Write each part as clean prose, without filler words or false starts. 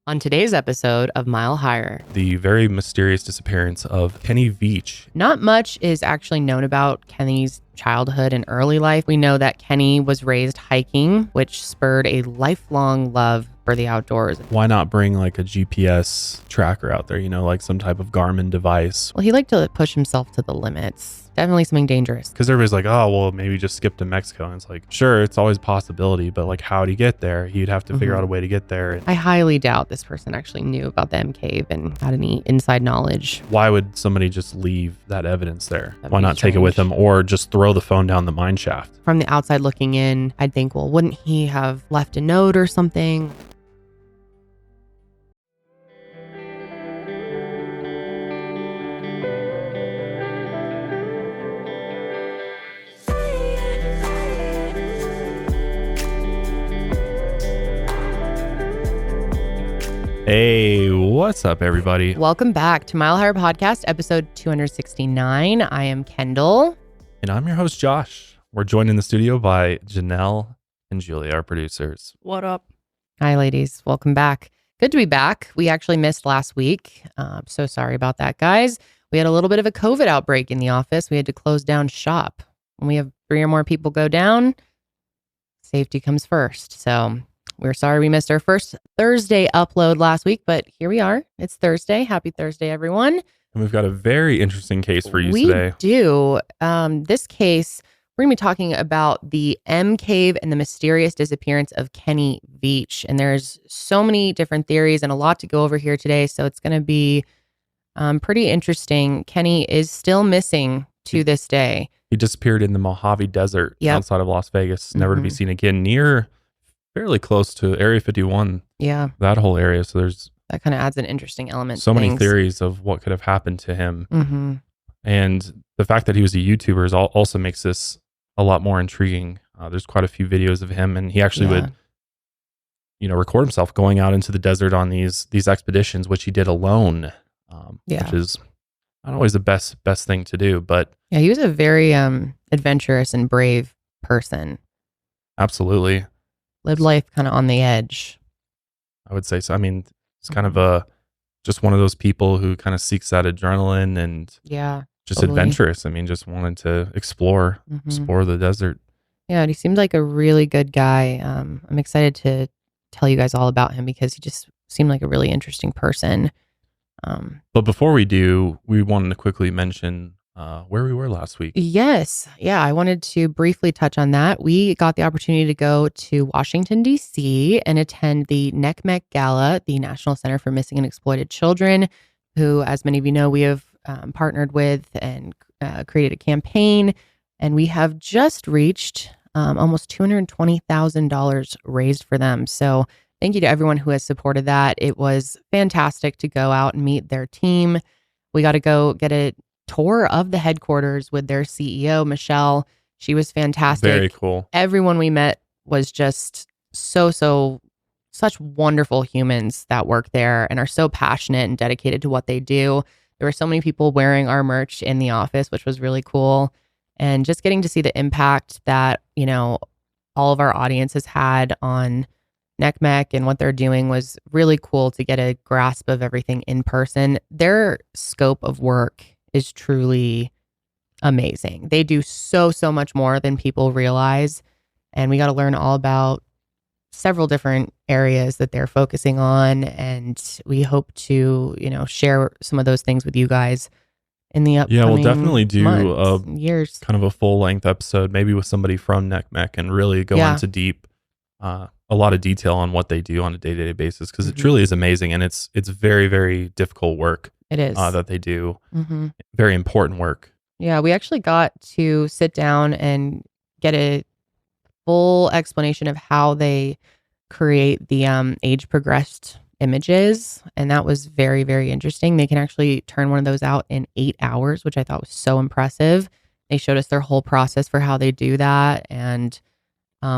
On today's episode of Mile Higher, the very mysterious disappearance of Kenny Veach. Not much is actually known about Kenny's childhood and early life. We know that Kenny was raised hiking, which spurred a lifelong love for the outdoors. Why not bring like a GPS tracker out there, like some type of Garmin device? Well, he liked to push himself to the limits. Definitely something dangerous. Because everybody's like, oh, well, maybe just skip to Mexico. And it's like, sure, it's always a possibility, but like, how'd he get there? He'd have to figure out a way to get there. I highly doubt this person actually knew about the M cave and had any inside knowledge. Why would somebody just leave that evidence there? Why not strange. take it with them or just throw the phone down the mine shaft? From the outside looking in, I'd think, well, wouldn't he have left a note or something? Hey, what's up, everybody? Welcome back to Mile Higher Podcast, episode 269. I am Kendall. And I'm your host, Josh. We're joined in the studio by Janelle and Julia, our producers. What up? Hi, ladies. Welcome back. Good to be back. We actually missed last week. So sorry about that, guys. We had a little bit of a COVID outbreak in the office. We had to close down shop. When we have 3 or more people go down, safety comes first. So we're sorry we missed our first Thursday upload last week, but here we are. It's Thursday. Happy Thursday, everyone. And we've got a very interesting case for you today. We do. This case, we're going to be talking about the M cave and the mysterious disappearance of Kenny Veach. And there's so many different theories and a lot to go over here today. So it's going to be pretty interesting. Kenny is still missing to this day. He disappeared in the Mojave Desert outside of Las Vegas, never to be seen again, near fairly close to Area 51. Yeah. That whole area. So there's that kind of adds an interesting element. So many theories of what could have happened to him. Mm-hmm. And the fact that he was a YouTuber also makes this a lot more intriguing. There's quite a few videos of him, and he actually would, record himself going out into the desert on these expeditions, which he did alone, which is not always the best thing to do. But yeah, he was a very adventurous and brave person. Absolutely. Lived life kind of on the edge. I would say so. I mean, it's kind of just one of those people who kind of seeks that adrenaline and just adventurous. I mean, just wanted to explore the desert. Yeah, and he seemed like a really good guy. I'm excited to tell you guys all about him because he just seemed like a really interesting person. But before we do, we wanted to quickly mention where we were last week. Yes. Yeah, I wanted to briefly touch on that. We got the opportunity to go to Washington, D.C. and attend the NCMEC Gala, the National Center for Missing and Exploited Children, who, as many of you know, we have partnered with and created a campaign. And we have just reached almost $220,000 raised for them. So thank you to everyone who has supported that. It was fantastic to go out and meet their team. We got to go get a tour of the headquarters with their CEO, Michelle. She was fantastic. Very cool. Everyone we met was just such wonderful humans that work there and are so passionate and dedicated to what they do. There were so many people wearing our merch in the office, which was really cool. And just getting to see the impact that, all of our audience has had on NCMEC and what they're doing was really cool to get a grasp of everything in person. Their scope of work is truly amazing. They do so much more than people realize. And we got to learn all about several different areas that they're focusing on. And we hope to, share some of those things with you guys in the upcoming we'll definitely do years. Kind of a full length episode, maybe with somebody from NCMEC and really go into deep, a lot of detail on what they do on a day-to-day basis. Cause it truly is amazing. And it's very, very difficult work. It is. That they do. Very important work. Yeah, we actually got to sit down and get a full explanation of how they create the age progressed images. And that was very, very interesting. They can actually turn one of those out in 8 hours, which I thought was so impressive. They showed us their whole process for how they do that. And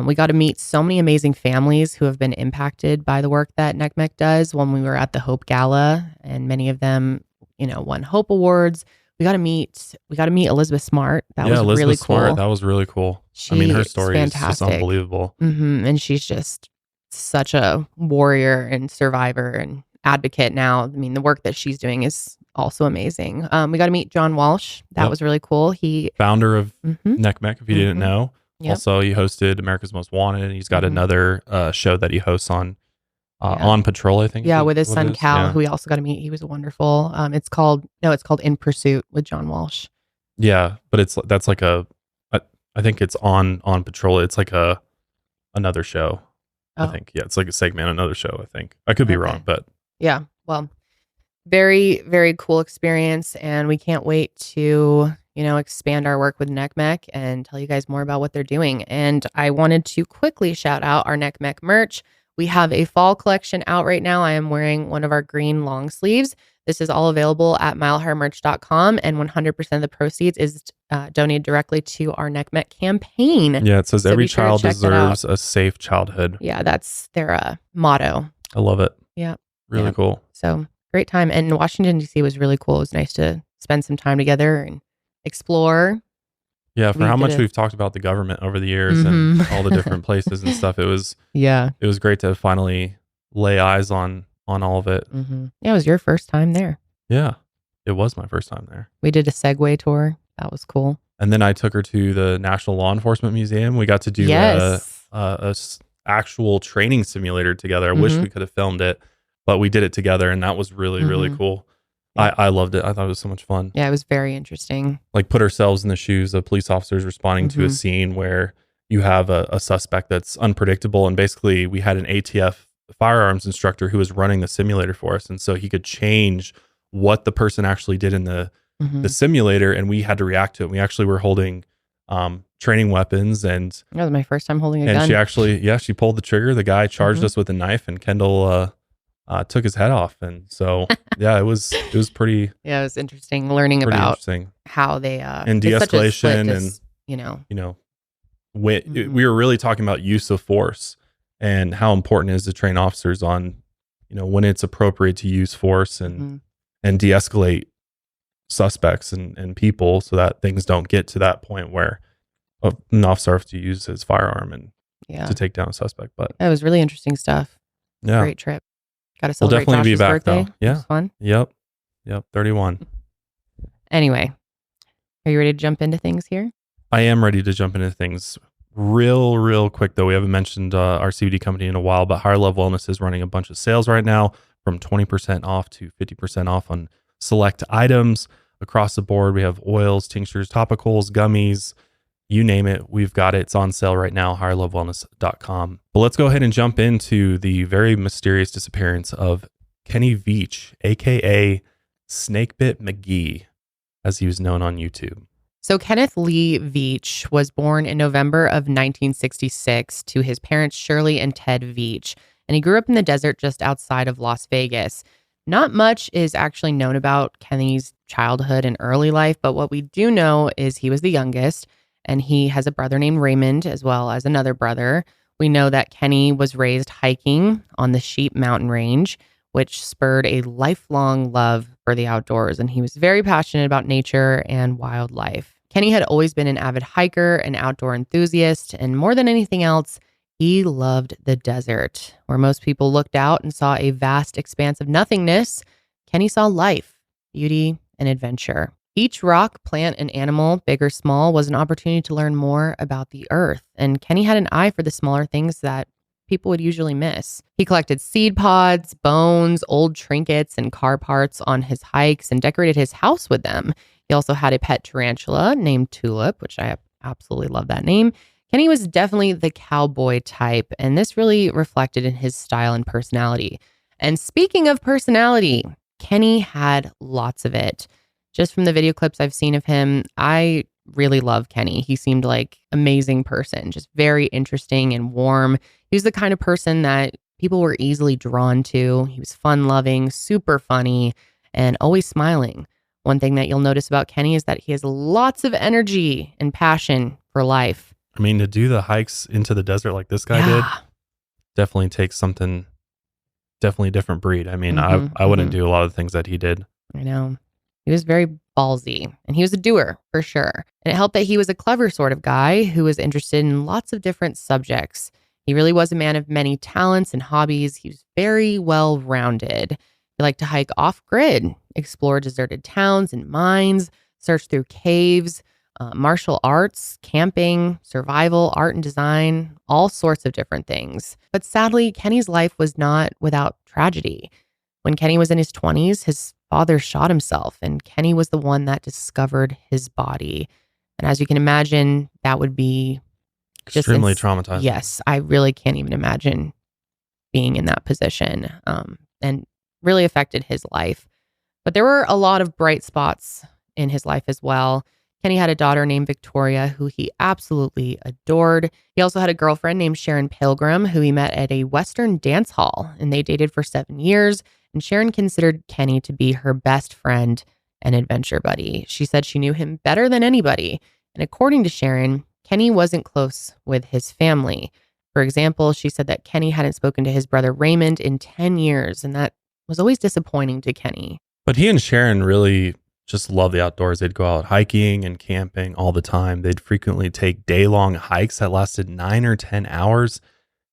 we got to meet so many amazing families who have been impacted by the work that NCMEC does when we were at the Hope Gala, and many of them, won Hope Awards. We got to meet Elizabeth Smart. That was Elizabeth really cool. Smart, that was really cool. Her story is just unbelievable. And she's just such a warrior and survivor and advocate now. I mean, the work that she's doing is also amazing. We got to meet John Walsh. That was really cool. He founder of NCMEC, if you didn't know. Yep. Also, he hosted America's Most Wanted. He's got another show that he hosts on Patrol, I think. Yeah, with his son Cal, who we also got to meet. He was wonderful. It's called In Pursuit with John Walsh. Yeah, but that's like I think it's on Patrol. It's like another show. I think. Yeah, it's like a segment, another show, I think. I could be wrong, but yeah. Well, very, very cool experience, and we can't wait to, expand our work with NCMEC and tell you guys more about what they're doing. And I wanted to quickly shout out our NCMEC merch. We have a fall collection out right now. I am wearing one of our green long sleeves. This is all available at milehighermerch.com, and 100% of the proceeds is donated directly to our NCMEC campaign. Yeah, it says every child deserves a safe childhood. Yeah, that's their motto. I love it. Yeah. Really cool. So great time. And Washington, D.C. was really cool. It was nice to spend some time together and explore. Yeah, for how much we've talked about the government over the years and all the different places and stuff, it was great to finally lay eyes on all of it. Yeah, it was your first time there. Yeah, it was my first time there. We did a Segway tour. That was cool. And then I took her to the National Law Enforcement Museum. We got to do a actual training simulator together. I wish we could have filmed it, but we did it together, and that was really, really cool. Yeah. I loved it. I thought it was so much fun. Yeah, it was very interesting. Like, put ourselves in the shoes of police officers responding to a scene where you have a suspect that's unpredictable. And basically, we had an ATF firearms instructor who was running the simulator for us. And so he could change what the person actually did in the simulator, and we had to react to it. We actually were holding training weapons, and that was my first time holding a gun. And she actually, she pulled the trigger. The guy charged us with a knife, and Kendall took his head off. And so, yeah, it was pretty. Yeah, it was interesting learning about how they and de-escalation, and we were really talking about use of force and how important it is to train officers on, when it's appropriate to use force and de-escalate suspects and people, so that things don't get to that point where an officer has to use his firearm and to take down a suspect. But it was really interesting stuff. Yeah, great trip. Got to celebrate definitely Josh's be back birthday. Though. Yeah, it was fun. Yep, 31. Anyway, are you ready to jump into things here? I am ready to jump into things real quick, though. We haven't mentioned our CBD company in a while, but Higher Love Wellness is running a bunch of sales right now, from 20% off to 50% off on select items across the board. We have oils, tinctures, topicals, gummies, you name it. We've got it. It's on sale right now, higherlovewellness.com. But let's go ahead and jump into the very mysterious disappearance of Kenny Veach, aka snakebitmgee, as he was known on YouTube. So Kenneth Lee Veach was born in November of 1966 to his parents Shirley and Ted Veach, and he grew up in the desert just outside of Las Vegas. Not much is actually known about Kenny's childhood and early life, but what we do know is he was the youngest, and he has a brother named Raymond, as well as another brother. We know that Kenny was raised hiking on the Sheep Mountain Range, which spurred a lifelong love for the outdoors, and he was very passionate about nature and wildlife. Kenny had always been an avid hiker, an outdoor enthusiast, and more than anything else, he loved the desert. Where most people looked out and saw a vast expanse of nothingness, Kenny saw life, beauty, and adventure. Each rock, plant, and animal, big or small, was an opportunity to learn more about the earth. And Kenny had an eye for the smaller things that people would usually miss. He collected seed pods, bones, old trinkets, and car parts on his hikes and decorated his house with them. He also had a pet tarantula named Tulip, which I absolutely love that name. Kenny was definitely the cowboy type, and this really reflected in his style and personality. And speaking of personality, Kenny had lots of it. Just from the video clips I've seen of him, I really love Kenny. He seemed like an amazing person, just very interesting and warm. He was the kind of person that people were easily drawn to. He was fun-loving, super funny, and always smiling. One thing that you'll notice about Kenny is that he has lots of energy and passion for life. I mean, to do the hikes into the desert like this guy did, definitely takes something, definitely a different breed. I mean, I wouldn't do a lot of the things that he did. I know. He was very ballsy, and he was a doer for sure. And it helped that he was a clever sort of guy who was interested in lots of different subjects. He really was a man of many talents and hobbies. He was very well-rounded. He liked to hike off-grid, explore deserted towns and mines, search through caves, martial arts, camping, survival, art and design, all sorts of different things. But sadly, Kenny's life was not without tragedy. When Kenny was in his 20s, his father shot himself, and Kenny was the one that discovered his body. And as you can imagine, that would be extremely traumatizing. Yes, I really can't even imagine being in that position, and really affected his life. But there were a lot of bright spots in his life as well. Kenny had a daughter named Victoria, who he absolutely adored. He also had a girlfriend named Sharon Pilgrim, who he met at a Western dance hall, and they dated for 7 years. And Sharon considered Kenny to be her best friend and adventure buddy. She said she knew him better than anybody. And according to Sharon, Kenny wasn't close with his family. For example, she said that Kenny hadn't spoken to his brother Raymond in 10 years, and that was always disappointing to Kenny. But he and Sharon really just love the outdoors. They'd go out hiking and camping all the time. They'd frequently take day-long hikes that lasted 9 or 10 hours,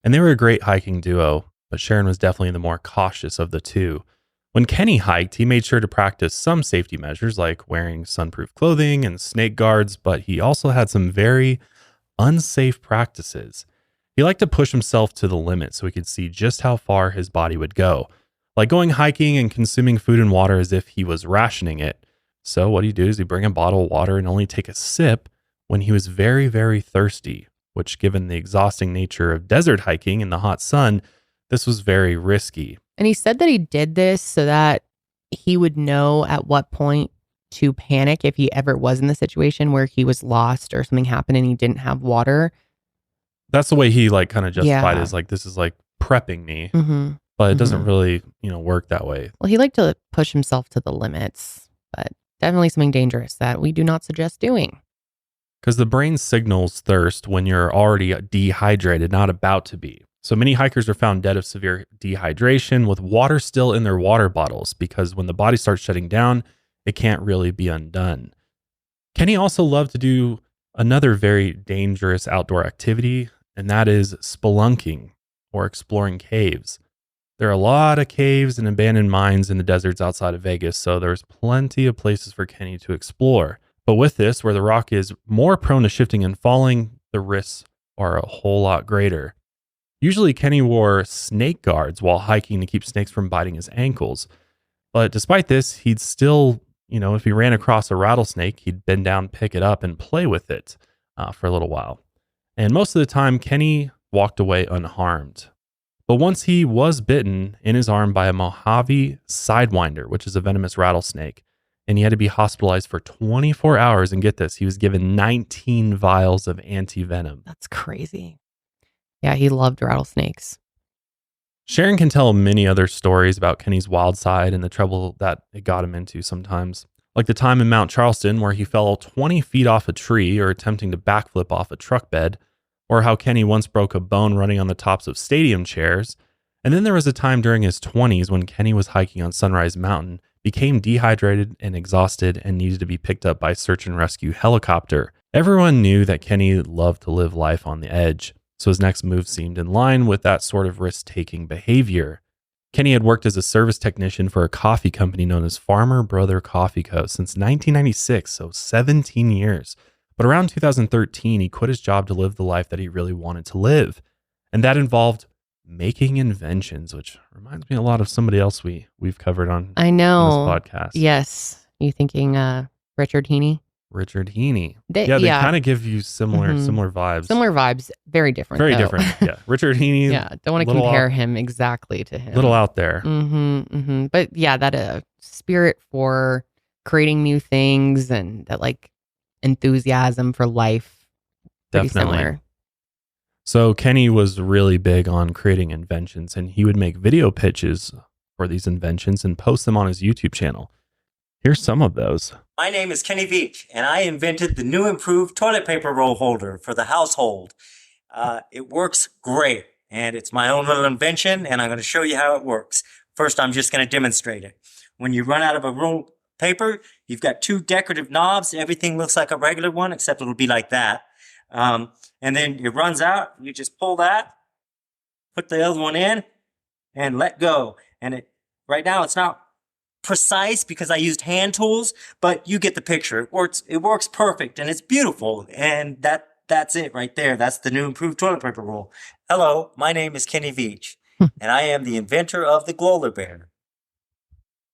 and they were a great hiking duo. But Sharon was definitely the more cautious of the two. When Kenny hiked, he made sure to practice some safety measures like wearing sunproof clothing and snake guards, but he also had some very unsafe practices. He liked to push himself to the limit so he could see just how far his body would go, like going hiking and consuming food and water as if he was rationing it. So what he'd do is he'd bring a bottle of water and only take a sip when he was very, very thirsty, which, given the exhausting nature of desert hiking in the hot sun, this was very risky. And he said that he did this so that he would know at what point to panic if he ever was in the situation where he was lost or something happened and he didn't have water. That's the way he kind of justified it, is this is like prepping me. Mm-hmm. But it doesn't really, work that way. Well, he liked to push himself to the limits, but definitely something dangerous that we do not suggest doing. Because the brain signals thirst when you're already dehydrated, not about to be. So many hikers are found dead of severe dehydration with water still in their water bottles, because when the body starts shutting down, it can't really be undone. Kenny also loved to do another very dangerous outdoor activity, and that is spelunking, or exploring caves. There are a lot of caves and abandoned mines in the deserts outside of Vegas, so there's plenty of places for Kenny to explore. But with this, where the rock is more prone to shifting and falling, the risks are a whole lot greater. Usually, Kenny wore snake guards while hiking to keep snakes from biting his ankles. But despite this, he'd still, if he ran across a rattlesnake, he'd bend down, pick it up, and play with it for a little while. And most of the time, Kenny walked away unharmed. But once he was bitten in his arm by a Mojave sidewinder, which is a venomous rattlesnake, and he had to be hospitalized for 24 hours. And get this, he was given 19 vials of anti-venom. That's crazy. Yeah, he loved rattlesnakes. Sharon can tell many other stories about Kenny's wild side and the trouble that it got him into sometimes. Like the time in Mount Charleston where he fell 20 feet off a tree or attempting to backflip off a truck bed, or how Kenny once broke a bone running on the tops of stadium chairs. And then there was a time during his 20s when Kenny was hiking on Sunrise Mountain, became dehydrated and exhausted, and needed to be picked up by a search and rescue helicopter. Everyone knew that Kenny loved to live life on the edge, so his next move seemed in line with that sort of risk-taking behavior. Kenny had worked as a service technician for a coffee company known as Farmer Brother Coffee Co. since 1996, so 17 years. But around 2013, he quit his job to live the life that he really wanted to live. And that involved making inventions, which reminds me a lot of somebody else we've covered on I know. this podcast. Yes. You thinking Richard Heaney? Richard Heaney. They kind of give you similar vibes. Similar vibes. Very different. Very though. different. Yeah. Richard Heaney. Yeah. Don't want to compare him exactly to him. Little out there. But yeah, that spirit for creating new things and that enthusiasm for life. Pretty Definitely. Similar. So Kenny was really big on creating inventions, and he would make video pitches for these inventions and post them on his YouTube channel. Here's some of those. My name is Kenny Veach, and I invented the new improved toilet paper roll holder for the household. It works great, and it's my own little invention, and I'm going to show you how it works. First, I'm just going to demonstrate it. When you run out of a roll paper, you've got two decorative knobs. Everything looks like a regular one, except it'll be like that. And then it runs out. You just pull that, put the other one in, and let go. And right now it's not precise because I used hand tools, but you get the picture. It works perfect, and it's beautiful. And that's it right there. That's the new improved toilet paper roll. Hello, my name is Kenny Veach, and I am the inventor of the Gloller Bear.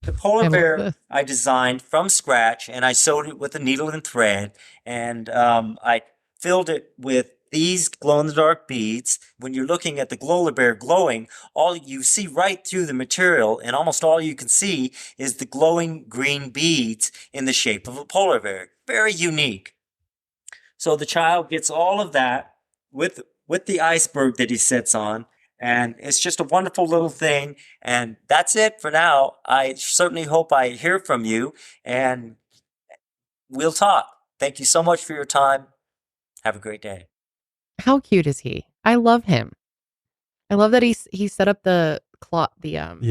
The polar bear I designed from scratch, and I sewed it with a needle and thread, and I filled it with these glow-in-the-dark beads. When you're looking at the Gloller Bear glowing, all you see right through the material, and almost all you can see is the glowing green beads in the shape of a polar bear. Very unique. So the child gets all of that with the iceberg that he sits on, and it's just a wonderful little thing. And that's it for now. I certainly hope I hear from you, and we'll talk. Thank you so much for your time. Have a great day. How cute is he? I love him. I love that he set up the background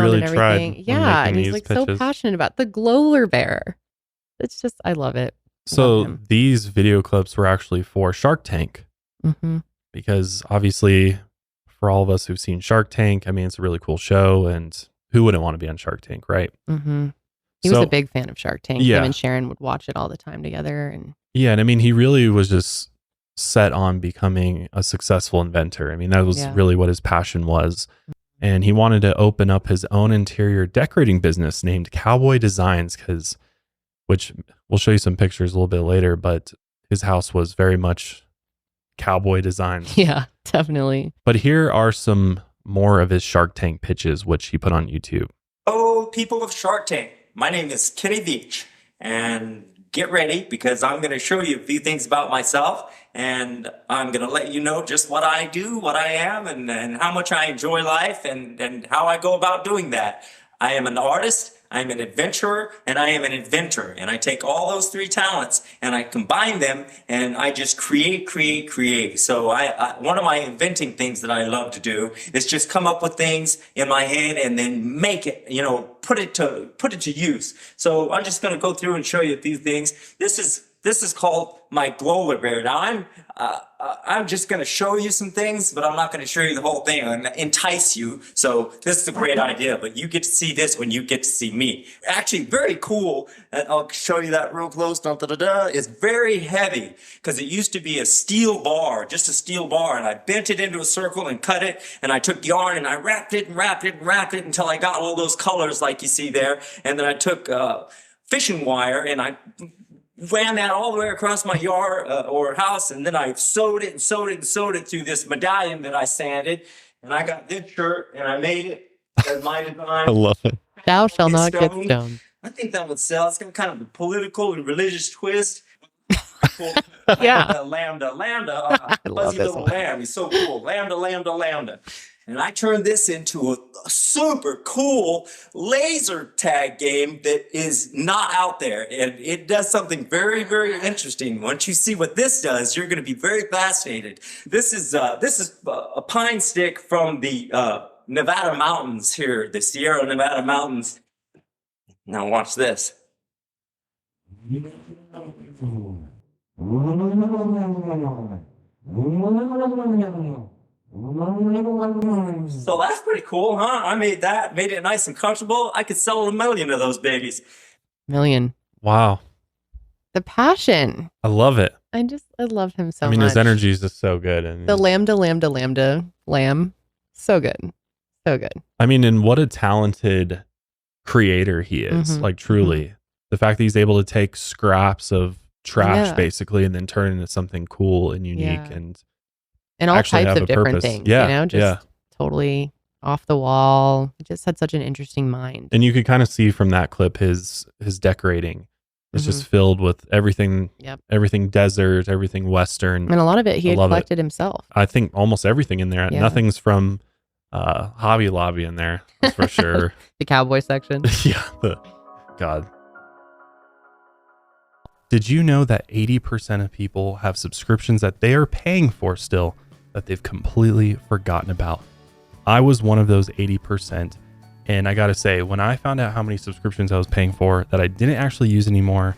really and everything. Yeah, and he's like pitches. so passionate about the Gloller Bear. It's just, I love it. So these video clips were actually for Shark Tank, because obviously for all of us who've seen Shark Tank, I mean, it's a really cool show, and who wouldn't want to be on Shark Tank, right? He was a big fan of Shark Tank. Him and Sharon would watch it all the time together. And I mean, he really was just set on becoming a successful inventor. I mean, that was really what his passion was. And he wanted to open up his own interior decorating business named Cowboy Designs, which we'll show you some pictures a little bit later, but his house was very much cowboy designs. Yeah, definitely. But here are some more of his Shark Tank pitches, which he put on YouTube. Oh, people of Shark Tank, my name is Kenny Veach, and get ready because I'm going to show you a few things about myself, and I'm going to let you know just what I do, what I am, and how much I enjoy life, and how I go about doing that. I am an artist, I'm an adventurer, and I am an inventor. And I take all those three talents and I combine them and I just create. So one of my inventing things that I love to do is just come up with things in my head and then make it, put it to use. So I'm just going to go through and show you a few things. This is called my Gloller Bear. Now I'm just going to show you some things, but I'm not going to show you the whole thing. I'm going to entice you. So this is a great idea, but you get to see this when you get to see me. Actually, very cool. And I'll show you that real close. It's very heavy because it used to be a steel bar, just a steel bar. And I bent it into a circle and cut it. And I took yarn and I wrapped it until I got all those colors like you see there. And then I took fishing wire and I ran that all the way across my yard or house, and then I sewed it through this medallion that I sanded, and I got this shirt, and I made it as my design. I love it. Thou shall not get stoned. I think that would sell. It's got kind of a political and religious twist. Yeah. Lambda. I love Fuzzy this little one. lamb. He's so cool. Lambda. And I turned this into a super cool laser tag game that is not out there. And it does something very, very interesting. Once you see what this does, you're going to be very fascinated. This is a pine stick from the Nevada mountains here, the Sierra Nevada mountains. Now watch this. So that's pretty cool, huh? I made it nice and comfortable. I could sell 1 million of those babies. Million. Wow. The passion. I love it. I love him so much. I mean, his energy is just so good. And the lambda, lamb. So good. So good. I mean, and what a talented creator he is. Like, truly. The fact that he's able to take scraps of trash, basically, and then turn it into something cool and unique and all types of different things. Yeah. Just totally off the wall. He just had such an interesting mind. And you could kind of see from that clip his decorating. It's just filled with everything, everything desert, everything Western. And a lot of it he had collected himself. I think almost everything in there. Yeah. Nothing's from Hobby Lobby in there, that's for sure. The cowboy section. God. Did you know that 80% of people have subscriptions that they are paying for still that they've completely forgotten about? I was one of those 80%. And I got to say, when I found out how many subscriptions I was paying for that I didn't actually use anymore,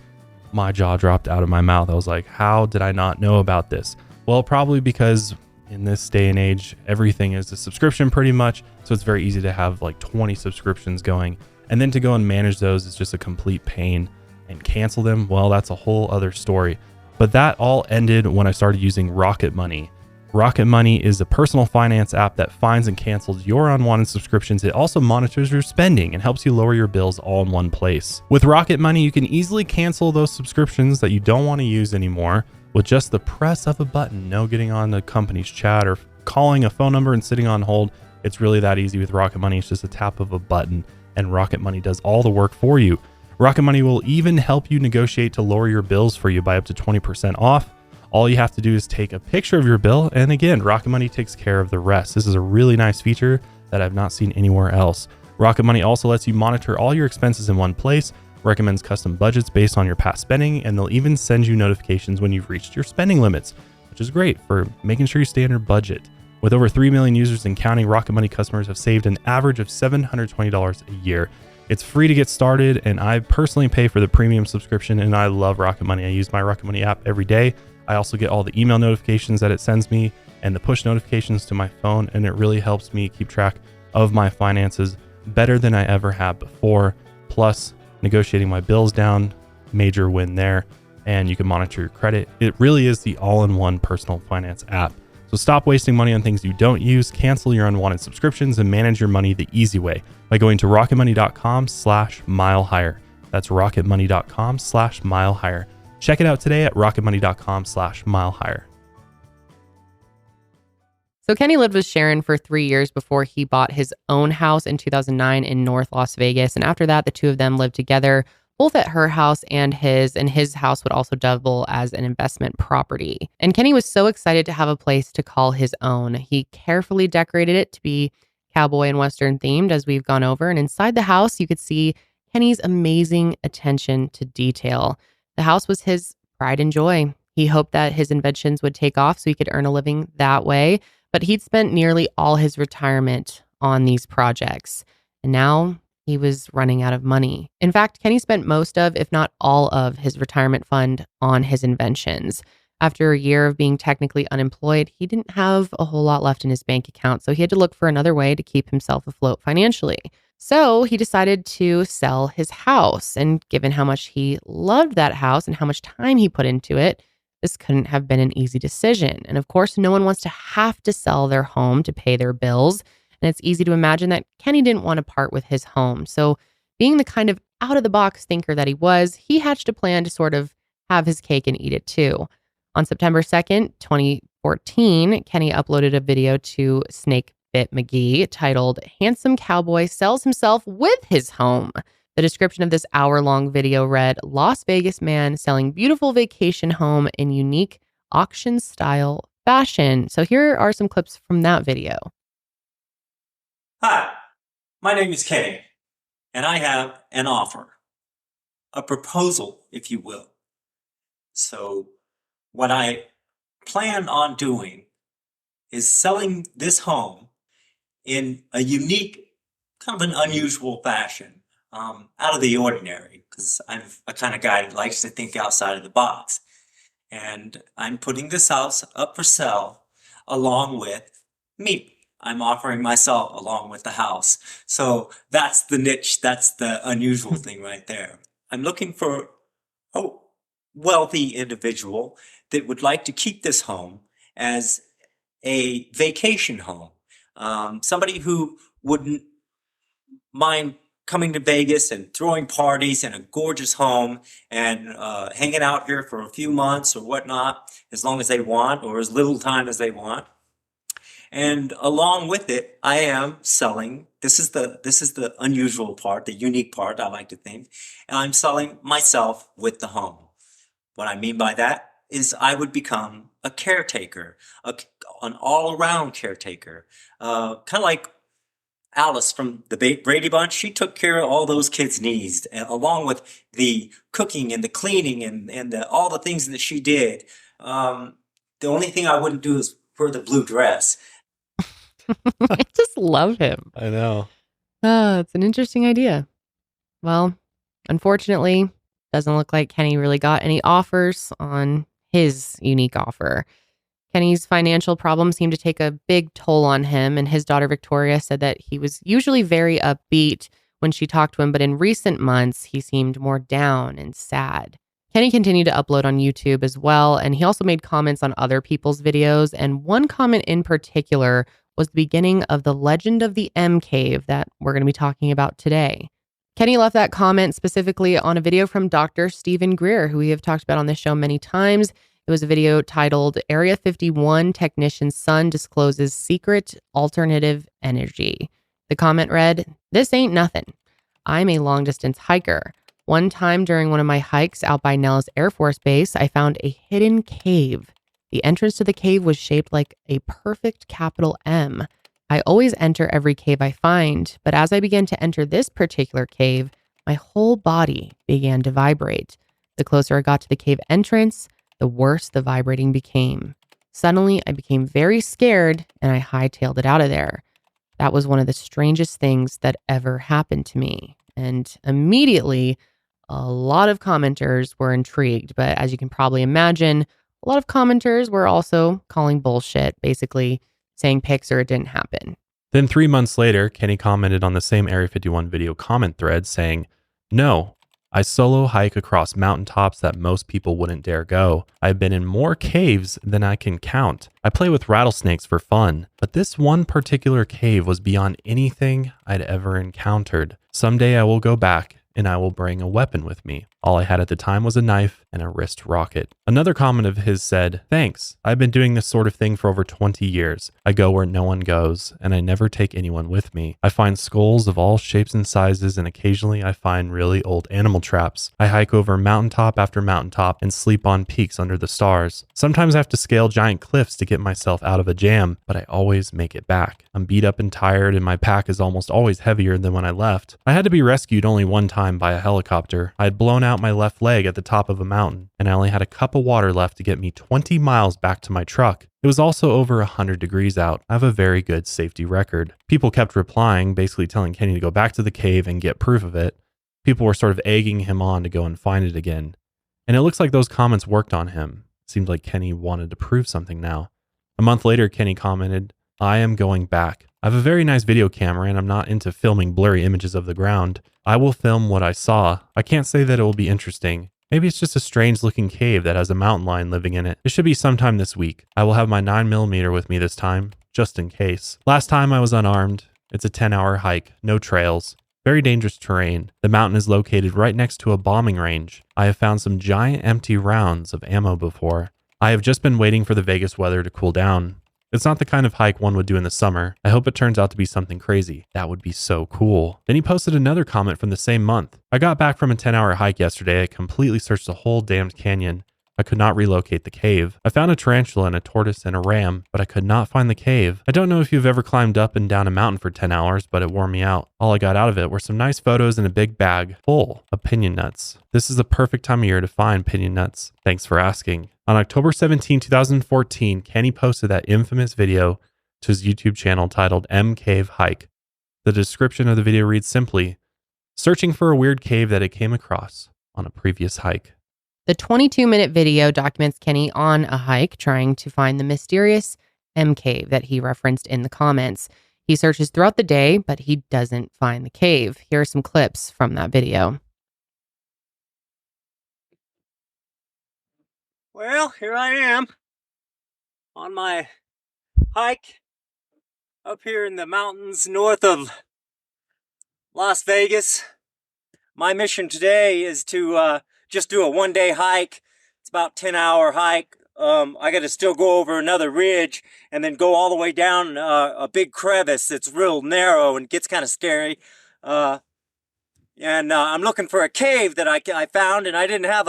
my jaw dropped out of my mouth. I was like, how did I not know about this? Well, probably because, in this day and age, everything is a subscription pretty much. So it's very easy to have like 20 subscriptions going. And then to go and manage those is just a complete pain. And cancel them, well, that's a whole other story. But that all ended when I started using Rocket Money. Rocket Money is a personal finance app that finds and cancels your unwanted subscriptions. It also monitors your spending and helps you lower your bills all in one place. With Rocket Money, you can easily cancel those subscriptions that you don't want to use anymore with just the press of a button. No getting on the company's chat or calling a phone number and sitting on hold. It's really that easy with Rocket Money. It's just a tap of a button, and Rocket Money does all the work for you. Rocket Money will even help you negotiate to lower your bills for you by up to 20% off. All you have to do is take a picture of your bill, and again, Rocket Money takes care of the rest. This is a really nice feature that I've not seen anywhere else. Rocket Money also lets you monitor all your expenses in one place, recommends custom budgets based on your past spending, and they'll even send you notifications when you've reached your spending limits, which is great for making sure you stay on your budget. With over 3 million users and counting, Rocket Money customers have saved an average of $720 a year. It's free to get started, and I personally pay for the premium subscription, and I love Rocket Money. I use my Rocket Money app every day. I also get all the email notifications that it sends me and the push notifications to my phone, and it really helps me keep track of my finances better than I ever have before. Plus, negotiating my bills down, major win there, and you can monitor your credit. It really is the all-in-one personal finance app. So stop wasting money on things you don't use, cancel your unwanted subscriptions, and manage your money the easy way by going to rocketmoney.com/milehigher. That's rocketmoney.com/milehigher. Check it out today at rocketmoney.com/milehigher. So Kenny lived with Sharon for 3 years before he bought his own house in 2009 in North Las Vegas. And after that, the two of them lived together, both at her house and his house would also double as an investment property. And Kenny was so excited to have a place to call his own. He carefully decorated it to be cowboy and Western themed, as we've gone over. And inside the house, you could see Kenny's amazing attention to detail. The house was his pride and joy. He hoped that his inventions would take off so he could earn a living that way. But he'd spent nearly all his retirement on these projects. And now he was running out of money. In fact, Kenny spent most of, if not all of, his retirement fund on his inventions. After a year of being technically unemployed, he didn't have a whole lot left in his bank account, so he had to look for another way to keep himself afloat financially. So he decided to sell his house, and given how much he loved that house and how much time he put into it, this couldn't have been an easy decision. And of course, no one wants to have to sell their home to pay their bills. And it's easy to imagine that Kenny didn't want to part with his home. So being the kind of out-of-the-box thinker that he was, he hatched a plan to sort of have his cake and eat it too. On September 2nd, 2014, Kenny uploaded a video to snakebitmgee titled "Handsome Cowboy Sells Himself with His Home." The description of this hour-long video read, "Las Vegas man selling beautiful vacation home in unique auction-style fashion." So here are some clips from that video. Hi, my name is Kenny, and I have an offer, a proposal, if you will. So what I plan on doing is selling this home in a unique, kind of an unusual fashion, out of the ordinary, because I'm a kind of guy that likes to think outside of the box. And I'm putting this house up for sale along with me. I'm offering myself along with the house. So that's the niche. That's the unusual thing right there. I'm looking for a wealthy individual that would like to keep this home as a vacation home. Somebody who wouldn't mind coming to Vegas and throwing parties in a gorgeous home and hanging out here for a few months or whatnot, as long as they want or as little time as they want. And along with it, I am selling. This is the unusual part, the unique part, I like to think. And I'm selling myself with the home. What I mean by that is I would become a caretaker, an all-around caretaker, kind of like Alice from the Brady Bunch. She took care of all those kids' needs, along with the cooking and the cleaning and all the things that she did. The only thing I wouldn't do is wear the blue dress. I just love him. I know. It's an interesting idea. Well, unfortunately, doesn't look like Kenny really got any offers on his unique offer. Kenny's financial problems seemed to take a big toll on him, and his daughter Victoria said that he was usually very upbeat when she talked to him, but in recent months, he seemed more down and sad. Kenny continued to upload on YouTube as well, and he also made comments on other people's videos, and one comment in particular was the beginning of the legend of the M Cave that we're going to be talking about today. Kenny left that comment specifically on a video from Dr. Stephen Greer, who we have talked about on this show many times. It was a video titled Area 51 Technician's Son Discloses Secret Alternative Energy. The comment read, "This ain't nothing. I'm a long distance hiker. One time during one of my hikes out by Nellis Air Force Base, I found a hidden cave. The entrance to the cave was shaped like a perfect capital M. I always enter every cave I find, but as I began to enter this particular cave, my whole body began to vibrate. The closer I got to the cave entrance, the worse the vibrating became. Suddenly, I became very scared and I hightailed it out of there. That was one of the strangest things that ever happened to me." And immediately, a lot of commenters were intrigued, but as you can probably imagine, a lot of commenters were also calling bullshit, basically saying pics or it didn't happen. Then 3 months later, Kenny commented on the same Area 51 video comment thread saying, "No, I solo hike across mountaintops that most people wouldn't dare go. I've been in more caves than I can count. I play with rattlesnakes for fun, but this one particular cave was beyond anything I'd ever encountered. Someday I will go back and I will bring a weapon with me. All I had at the time was a knife and a wrist rocket." Another comment of his said, "Thanks. I've been doing this sort of thing for over 20 years. I go where no one goes, and I never take anyone with me. I find skulls of all shapes and sizes, and occasionally I find really old animal traps. I hike over mountaintop after mountaintop and sleep on peaks under the stars. Sometimes I have to scale giant cliffs to get myself out of a jam, but I always make it back. I'm beat up and tired, and my pack is almost always heavier than when I left. I had to be rescued only one time by a helicopter. I had blown out my left leg at the top of a mountain, and I only had a cup of water left to get me 20 miles back to my truck. It was also over 100 degrees out. I have a very good safety record." People kept replying, basically telling Kenny to go back to the cave and get proof of it. People were sort of egging him on to go and find it again. And it looks like those comments worked on him. It seemed like Kenny wanted to prove something now. A month later, Kenny commented, "I am going back. I have a very nice video camera and I'm not into filming blurry images of the ground. I will film what I saw. I can't say that it will be interesting. Maybe it's just a strange looking cave that has a mountain lion living in it. It should be sometime this week. I will have my 9mm with me this time, just in case. Last time I was unarmed. It's a 10-hour hike, no trails. Very dangerous terrain. The mountain is located right next to a bombing range. I have found some giant empty rounds of ammo before. I have just been waiting for the Vegas weather to cool down. It's not the kind of hike one would do in the summer. I hope it turns out to be something crazy. That would be so cool." Then he posted another comment from the same month. "I got back from a 10-hour hike yesterday. I completely searched the whole damned canyon. I could not relocate the cave. I found a tarantula and a tortoise and a ram, but I could not find the cave. I don't know if you've ever climbed up and down a mountain for 10 hours, but it wore me out. All I got out of it were some nice photos and a big bag full of pinon nuts. This is the perfect time of year to find pinon nuts. Thanks for asking." On October 17, 2014, Kenny posted that infamous video to his YouTube channel titled M Cave Hike. The description of the video reads simply, "Searching for a weird cave that it came across on a previous hike." The 22-minute video documents Kenny on a hike trying to find the mysterious M Cave that he referenced in the comments. He searches throughout the day, but he doesn't find the cave. Here are some clips from that video. Well, here I am on my hike up here in the mountains north of Las Vegas. My mission today is to just do a one-day hike. It's about a 10-hour hike. I got to still go over another ridge and then go all the way down a big crevice that's real narrow and gets kind of scary. I'm looking for a cave that I found, and I didn't have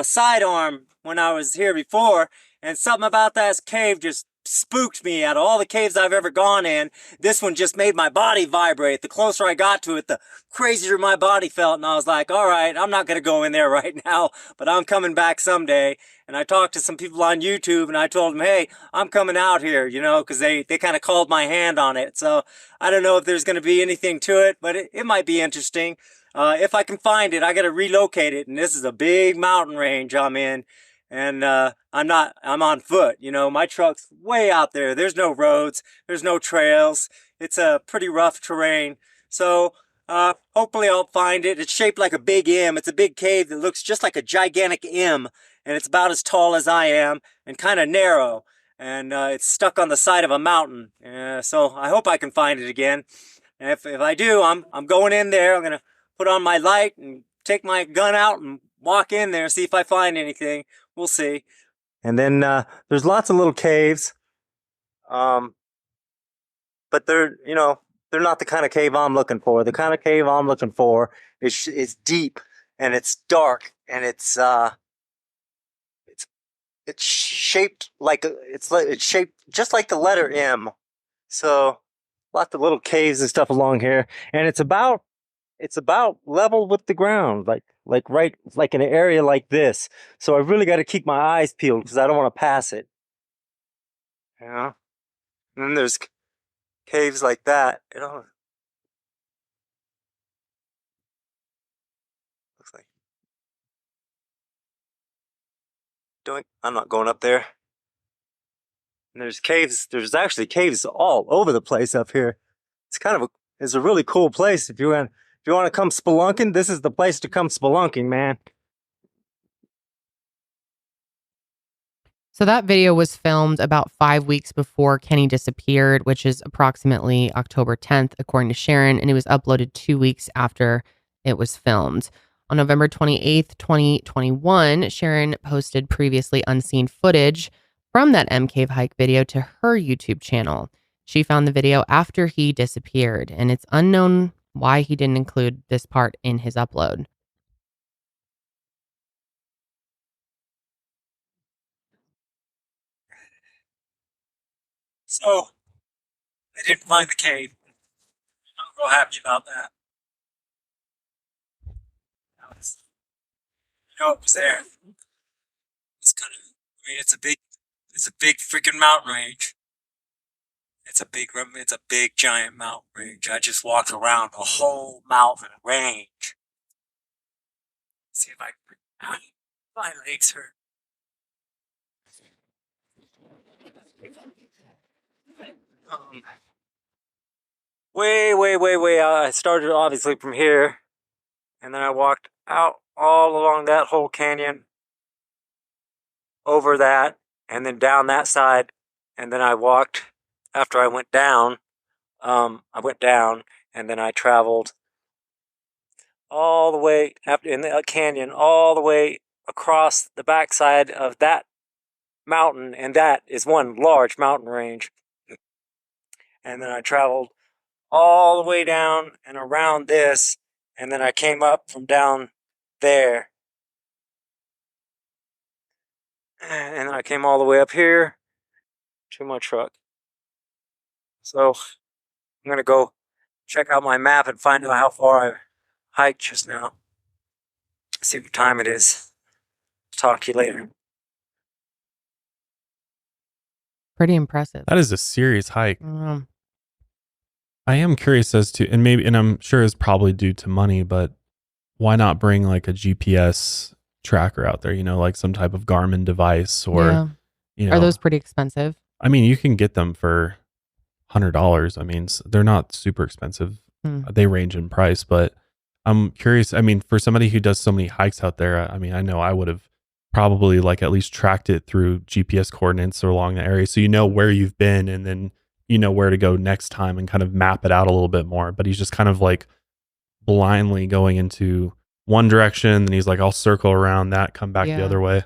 a sidearm when I was here before, and something about that cave just spooked me. Out of all the caves I've ever gone in, this one just made my body vibrate. The closer I got to it, the crazier my body felt, and I was like, all right, I'm not going to go in there right now, but I'm coming back someday. And I talked to some people on YouTube, and I told them, hey, I'm coming out here, because they kind of called my hand on it. So I don't know if there's going to be anything to it, but it might be interesting. If I can find it, I got to relocate it, and this is a big mountain range I'm in. And I'm on foot. You know, my truck's way out there. There's no roads. There's no trails. It's a pretty rough terrain. So hopefully I'll find it. It's shaped like a big M. It's a big cave that looks just like a gigantic M. And it's about as tall as I am and kind of narrow. And it's stuck on the side of a mountain. So I hope I can find it again. And if I do, I'm going in there. I'm going to put on my light and take my gun out and walk in there, see if I find anything. We'll see. And then there's lots of little caves. But they're not the kind of cave I'm looking for. The kind of cave I'm looking for is deep and it's dark and it's shaped like it's shaped just like the letter M. So lots of little caves and stuff along here, and it's about level with the ground, like in an area like this. So I really got to keep my eyes peeled because I don't want to pass it. Yeah. And then there's caves like that. Looks like I'm not going up there. And there's actually caves all over the place up here. It's a really cool place. If you want to come spelunking, this is the place to come spelunking, man. So that video was filmed about 5 weeks before Kenny disappeared, which is approximately October 10th, according to Sharon, and it was uploaded 2 weeks after it was filmed. On November 28th, 2021, Sharon posted previously unseen footage from that M Cave hike video to her YouTube channel. She found the video after he disappeared, and it's unknown why he didn't include this part in his upload. So, I didn't find the cave. I'm real happy about that. It was there. It's a big freaking mountain range. It's a big giant mountain range. I just walked around a whole mountain range. Let's see if my legs hurt. Way out. I started obviously from here, and then I walked out all along that whole canyon, over that, and then down that side, and then I walked. After I went down, and then I traveled all the way in the canyon, all the way across the backside of that mountain, and that is one large mountain range. And then I traveled all the way down and around this, and then I came up from down there. And then I came all the way up here to my truck. So I'm going to go check out my map and find out how far I hiked just now. See what time it is. Talk to you later. Pretty impressive. That is a serious hike. I am curious as to, and I'm sure it's probably due to money, but why not bring like a GPS tracker out there, like some type of Garmin device or, Are those pretty expensive? I mean, you can get them for $100. I mean, they're not super expensive. They range in price, but I'm curious. I mean, for somebody who does so many hikes out there, I mean, I know I would have probably like at least tracked it through GPS coordinates along the area. So you know where you've been and then you know where to go next time and kind of map it out a little bit more. But he's just kind of like blindly going into one direction. Then he's like, I'll circle around that, come back the other way.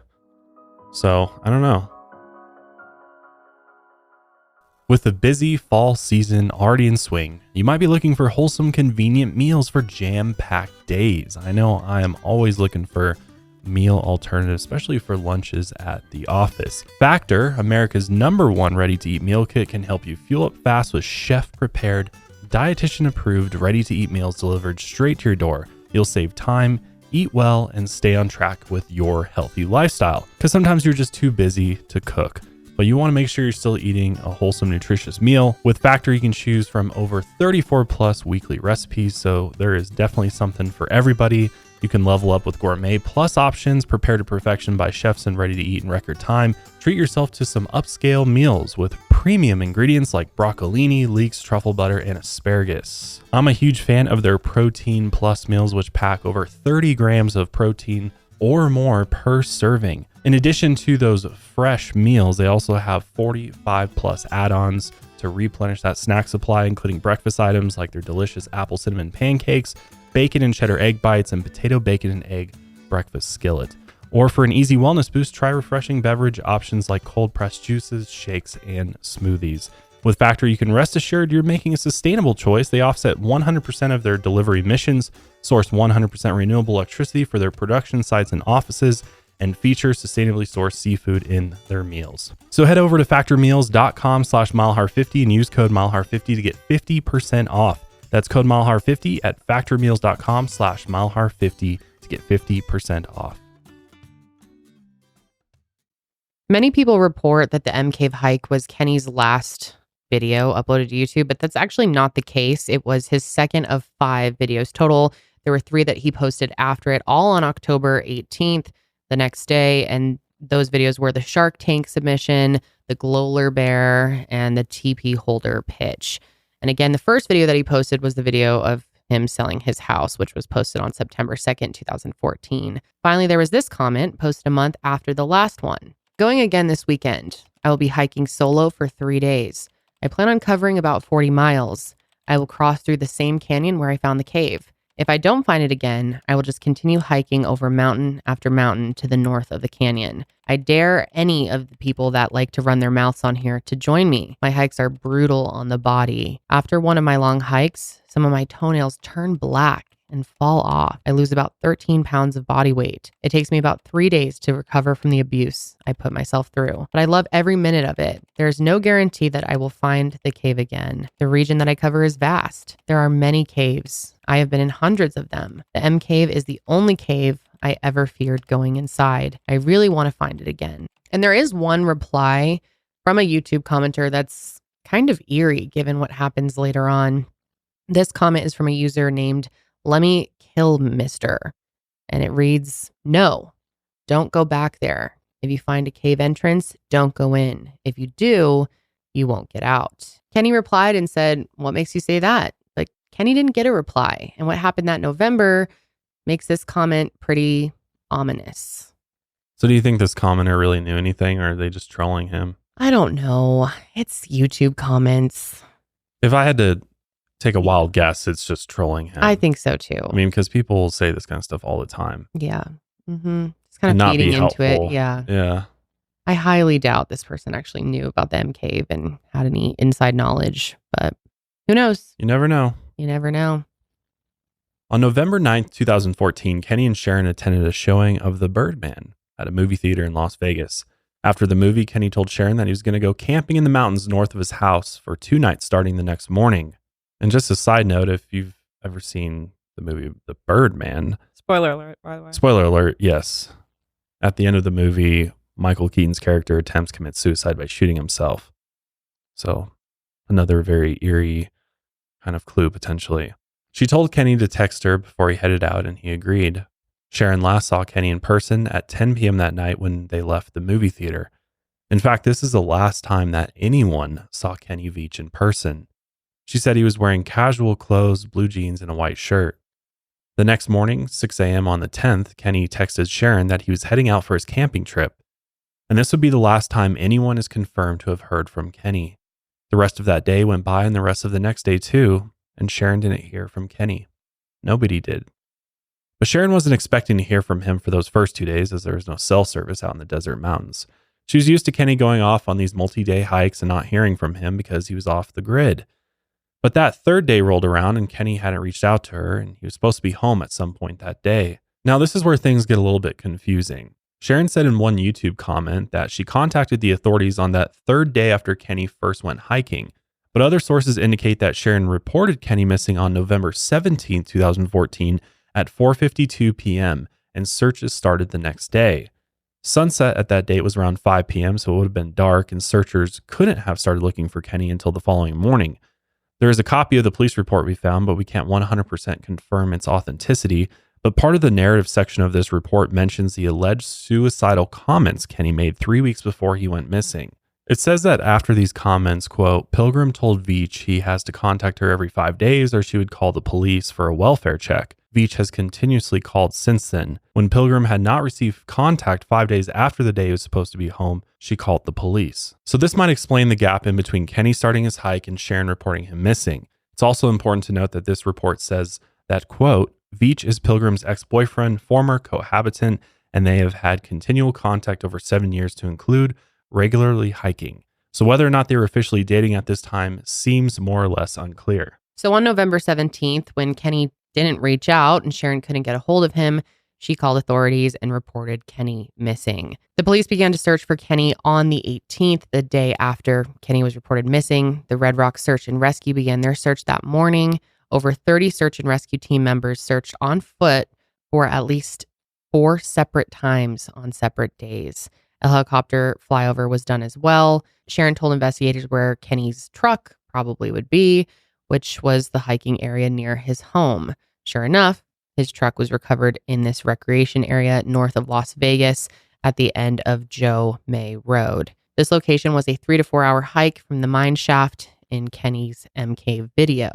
So I don't know. With the busy fall season already in swing, you might be looking for wholesome, convenient meals for jam-packed days. I know I am always looking for meal alternatives, especially for lunches at the office. Factor, America's #1 ready-to-eat meal kit, can help you fuel up fast with chef-prepared, dietitian-approved, ready-to-eat meals delivered straight to your door. You'll save time, eat well, and stay on track with your healthy lifestyle. Because sometimes you're just too busy to cook, but you want to make sure you're still eating a wholesome, nutritious meal. With Factor, you can choose from over 34 plus weekly recipes, so there is definitely something for everybody. You can level up with gourmet plus options, prepared to perfection by chefs and ready to eat in record time. Treat yourself to some upscale meals with premium ingredients like broccolini, leeks, truffle butter, and asparagus. I'm a huge fan of their protein plus meals, which pack over 30 grams of protein or more per serving. In addition to those fresh meals, they also have 45 plus add-ons to replenish that snack supply, including breakfast items like their delicious apple cinnamon pancakes, bacon and cheddar egg bites, and potato bacon and egg breakfast skillet. Or for an easy wellness boost, try refreshing beverage options like cold pressed juices, shakes, and smoothies. With Factor, you can rest assured you're making a sustainable choice. They offset 100% of their delivery emissions, source 100% renewable electricity for their production sites and offices, and feature sustainably sourced seafood in their meals. So head over to factormeals.com/milehar50 and use code milehar50 to get 50% off. That's code milehar50 at factormeals.com/milehar50 to get 50% off. Many people report that the M Cave hike was Kenny's last video uploaded to YouTube, but that's actually not the case. It was his second of 5 videos total. There were 3 that he posted after it, all on October 18th, the next day. And those videos were the Shark Tank submission, the Glowler Bear, and the TP holder pitch. And again, the first video that he posted was the video of him selling his house, which was posted on September 2nd, 2014. Finally, there was this comment posted a month after the last one. Going again this weekend. I will be hiking solo for 3 days. I plan on covering about 40 miles. I will cross through the same canyon where I found the cave. If I don't find it again, I will just continue hiking over mountain after mountain to the north of the canyon. I dare any of the people that like to run their mouths on here to join me. My hikes are brutal on the body. After one of my long hikes, some of my toenails turn black and fall off. I lose about 13 pounds of body weight. It takes me about 3 days to recover from the abuse I put myself through, but I love every minute of it. There's no guarantee that I will find the cave again. The region that I cover is vast. There are many caves. I have been in hundreds of them. The M Cave is the only cave I ever feared going inside. I really want to find it again. And there is one reply from a YouTube commenter that's kind of eerie given what happens later on. This comment is from a user named Lemmy Kill Mister, and it reads, "No, don't go back there. If you find a cave entrance, don't go in. If you do, you won't get out." Kenny replied and said, "What makes you say that?" But Kenny didn't get a reply, and what happened that November makes this comment pretty ominous. So do you think this commenter really knew anything, or are they just trolling him? I don't know. It's YouTube comments. If I had to take a wild guess, it's just trolling him. I think so too. I mean, because people say this kind of stuff all the time. Yeah. It's kind of feeding into it. Yeah. Yeah. I highly doubt this person actually knew about the M Cave and had any inside knowledge, but who knows? You never know. You never know. On November 9th, 2014, Kenny and Sharon attended a showing of The Birdman at a movie theater in Las Vegas. After the movie, Kenny told Sharon that he was going to go camping in the mountains north of his house for 2 nights starting the next morning. And just a side note, if you've ever seen the movie The Birdman. Spoiler alert, by the way. Spoiler alert, yes. At the end of the movie, Michael Keaton's character attempts to commit suicide by shooting himself. So another very eerie kind of clue potentially. She told Kenny to text her before he headed out, and he agreed. Sharon last saw Kenny in person at 10 p.m. that night when they left the movie theater. In fact, this is the last time that anyone saw Kenny Veach in person. She said he was wearing casual clothes, blue jeans, and a white shirt. The next morning, 6 a.m. on the 10th, Kenny texted Sharon that he was heading out for his camping trip. And this would be the last time anyone is confirmed to have heard from Kenny. The rest of that day went by and the rest of the next day too, and Sharon didn't hear from Kenny. Nobody did. But Sharon wasn't expecting to hear from him for those first 2 days as there was no cell service out in the desert mountains. She was used to Kenny going off on these multi-day hikes and not hearing from him because he was off the grid. But that third day rolled around and Kenny hadn't reached out to her, and he was supposed to be home at some point that day. Now, this is where things get a little bit confusing. Sharon said in one YouTube comment that she contacted the authorities on that third day after Kenny first went hiking, but other sources indicate that Sharon reported Kenny missing on November 17, 2014 at 4:52 p.m., and searches started the next day. Sunset at that date was around 5 p.m., so it would have been dark, and searchers couldn't have started looking for Kenny until the following morning. There is a copy of the police report we found, but we can't 100% confirm its authenticity, But part of the narrative section of this report mentions the alleged suicidal comments Kenny made 3 weeks before he went missing. It says that after these comments, quote, Pilgrim told Veach he has to contact her every 5 days or she would call the police for a welfare check. Veach has continuously called since then. When Pilgrim had not received contact 5 days after the day he was supposed to be home, she called the police. So this might explain the gap in between Kenny starting his hike and Sharon reporting him missing. It's also important to note that this report says that, quote, Veach is Pilgrim's ex-boyfriend, former cohabitant, and they have had continual contact over 7 years to include regularly hiking. So whether or not they were officially dating at this time seems more or less unclear. So on November 17th, when Kenny didn't reach out and Sharon couldn't get a hold of him, she called authorities and reported Kenny missing. The police began to search for Kenny on the 18th, the day after Kenny was reported missing. The Red Rock Search and Rescue began their search that morning. Over 30 search and rescue team members searched on foot for at least 4 separate times on separate days. A helicopter flyover was done as well. Sharon told investigators where Kenny's truck probably would be, which was the hiking area near his home. Sure enough, his truck was recovered in this recreation area north of Las Vegas at the end of Joe May Road. This location was a 3 to 4 hour hike from the mine shaft in Kenny's MK video.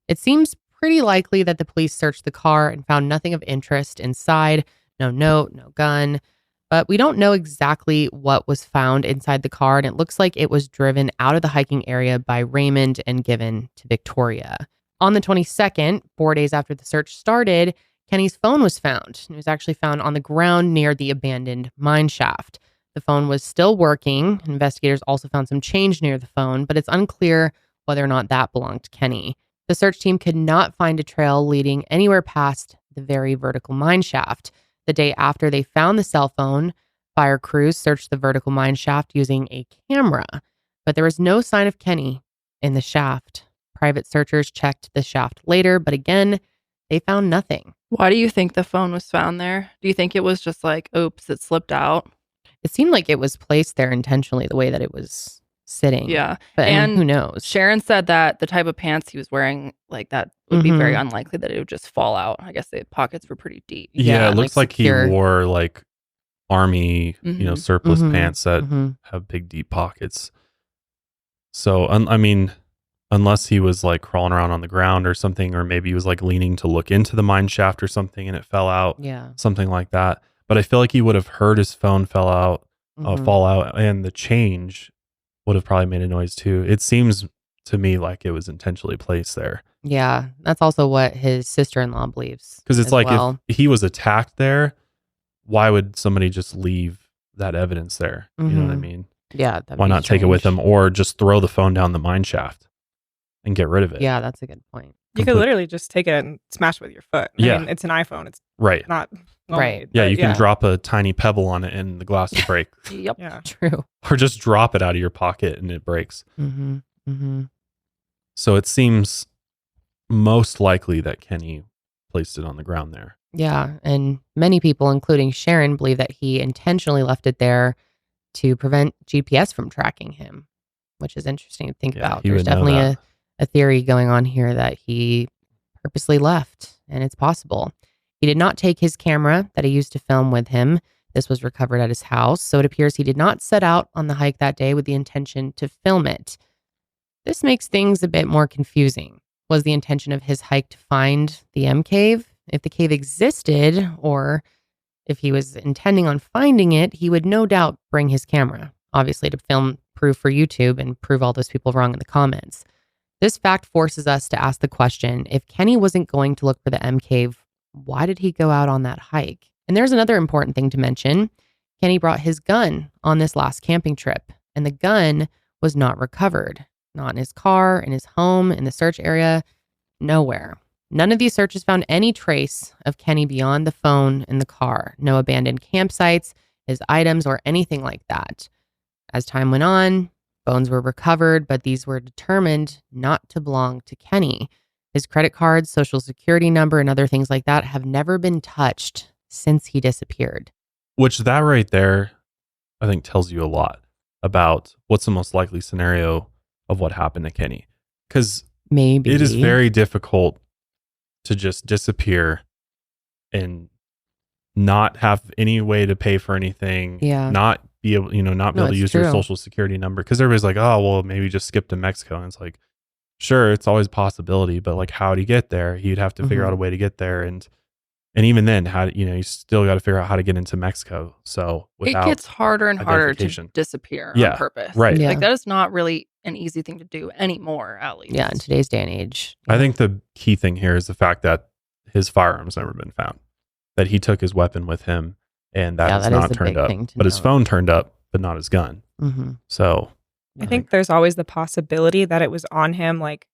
It seems pretty likely that the police searched the car and found nothing of interest inside. No note, no gun. But we don't know exactly what was found inside the car, and it looks like it was driven out of the hiking area by Raymond and given to Victoria. On the 22nd, 4 days after the search started, Kenny's phone was found. It was actually found on the ground near the abandoned mine shaft. The phone was still working. Investigators also found some change near the phone, but it's unclear whether or not that belonged to Kenny. The search team could not find a trail leading anywhere past the very vertical mine shaft. The day after they found the cell phone, fire crews searched the vertical mine shaft using a camera, but there was no sign of Kenny in the shaft. Private searchers checked the shaft later, but again, they found nothing. Why do you think the phone was found there? Do you think it was just like, oops, it slipped out? It seemed like it was placed there intentionally, the way that it was sitting. Yeah. But and who knows? Sharon said that the type of pants he was wearing, like that would be very unlikely that it would just fall out. I guess the pockets were pretty deep. Yeah, it looks like he wore like army, surplus pants that have big deep pockets. So, I mean, unless he was like crawling around on the ground or something, or maybe he was like leaning to look into the mine shaft or something and it fell out. Yeah. Something like that. But I feel like he would have heard his phone fall out, and the change would have probably made a noise too. It seems to me like it was intentionally placed there. Yeah, that's also what his sister-in-law believes. Because it's like if he was attacked there, why would somebody just leave that evidence there? You know what I mean? Yeah. Why not take it with them, or just throw the phone down the mine shaft and get rid of it? Yeah, that's a good point. You could literally just take it and smash it with your foot. I mean, it's an iPhone. It's right. Not right. Yeah, you can drop a tiny pebble on it and the glass will break. Yep. Yeah. True. Or just drop it out of your pocket and it breaks. So it seems most likely that Kenny placed it on the ground there. Yeah, and many people, including Sharon, believe that he intentionally left it there to prevent GPS from tracking him, which is interesting to think about. There's definitely a theory going on here that he purposely left, and it's possible. He did not take his camera that he used to film with him. This was recovered at his house, so it appears he did not set out on the hike that day with the intention to film it. This makes things a bit more confusing. Was the intention of his hike to find the M cave? If the cave existed, or if he was intending on finding it, he would no doubt bring his camera, obviously to film proof for YouTube and prove all those people wrong in the comments. This fact forces us to ask the question, if Kenny wasn't going to look for the M cave, why did he go out on that hike? And there's another important thing to mention. Kenny brought his gun on this last camping trip, and the gun was not recovered. Not in his car, in his home, in the search area, nowhere. None of these searches found any trace of Kenny beyond the phone in the car. No abandoned campsites, his items, or anything like that. As time went on, phones were recovered, but these were determined not to belong to Kenny. His credit cards, social security number, and other things like that have never been touched since he disappeared. Which that right there, I think tells you a lot about what's the most likely scenario of what happened to Kenny. Because maybe it is very difficult to just disappear and not have any way to pay for anything, not be able, not be able to use your social security number. Cause everybody's like, oh, well, maybe just skip to Mexico. And it's like, sure, it's always a possibility, but like, how'd he get there? He'd have to figure out a way to get there. And even then, you still got to figure out how to get into Mexico. So it gets harder and harder to disappear on purpose. Right. Like that is not really an easy thing to do anymore, at least. Yeah, in today's day and age. I think the key thing here is the fact that his firearm's never been found. That he took his weapon with him, and that is not turned up. But his phone turned up, but not his gun. So I think there's always the possibility that it was on him, like,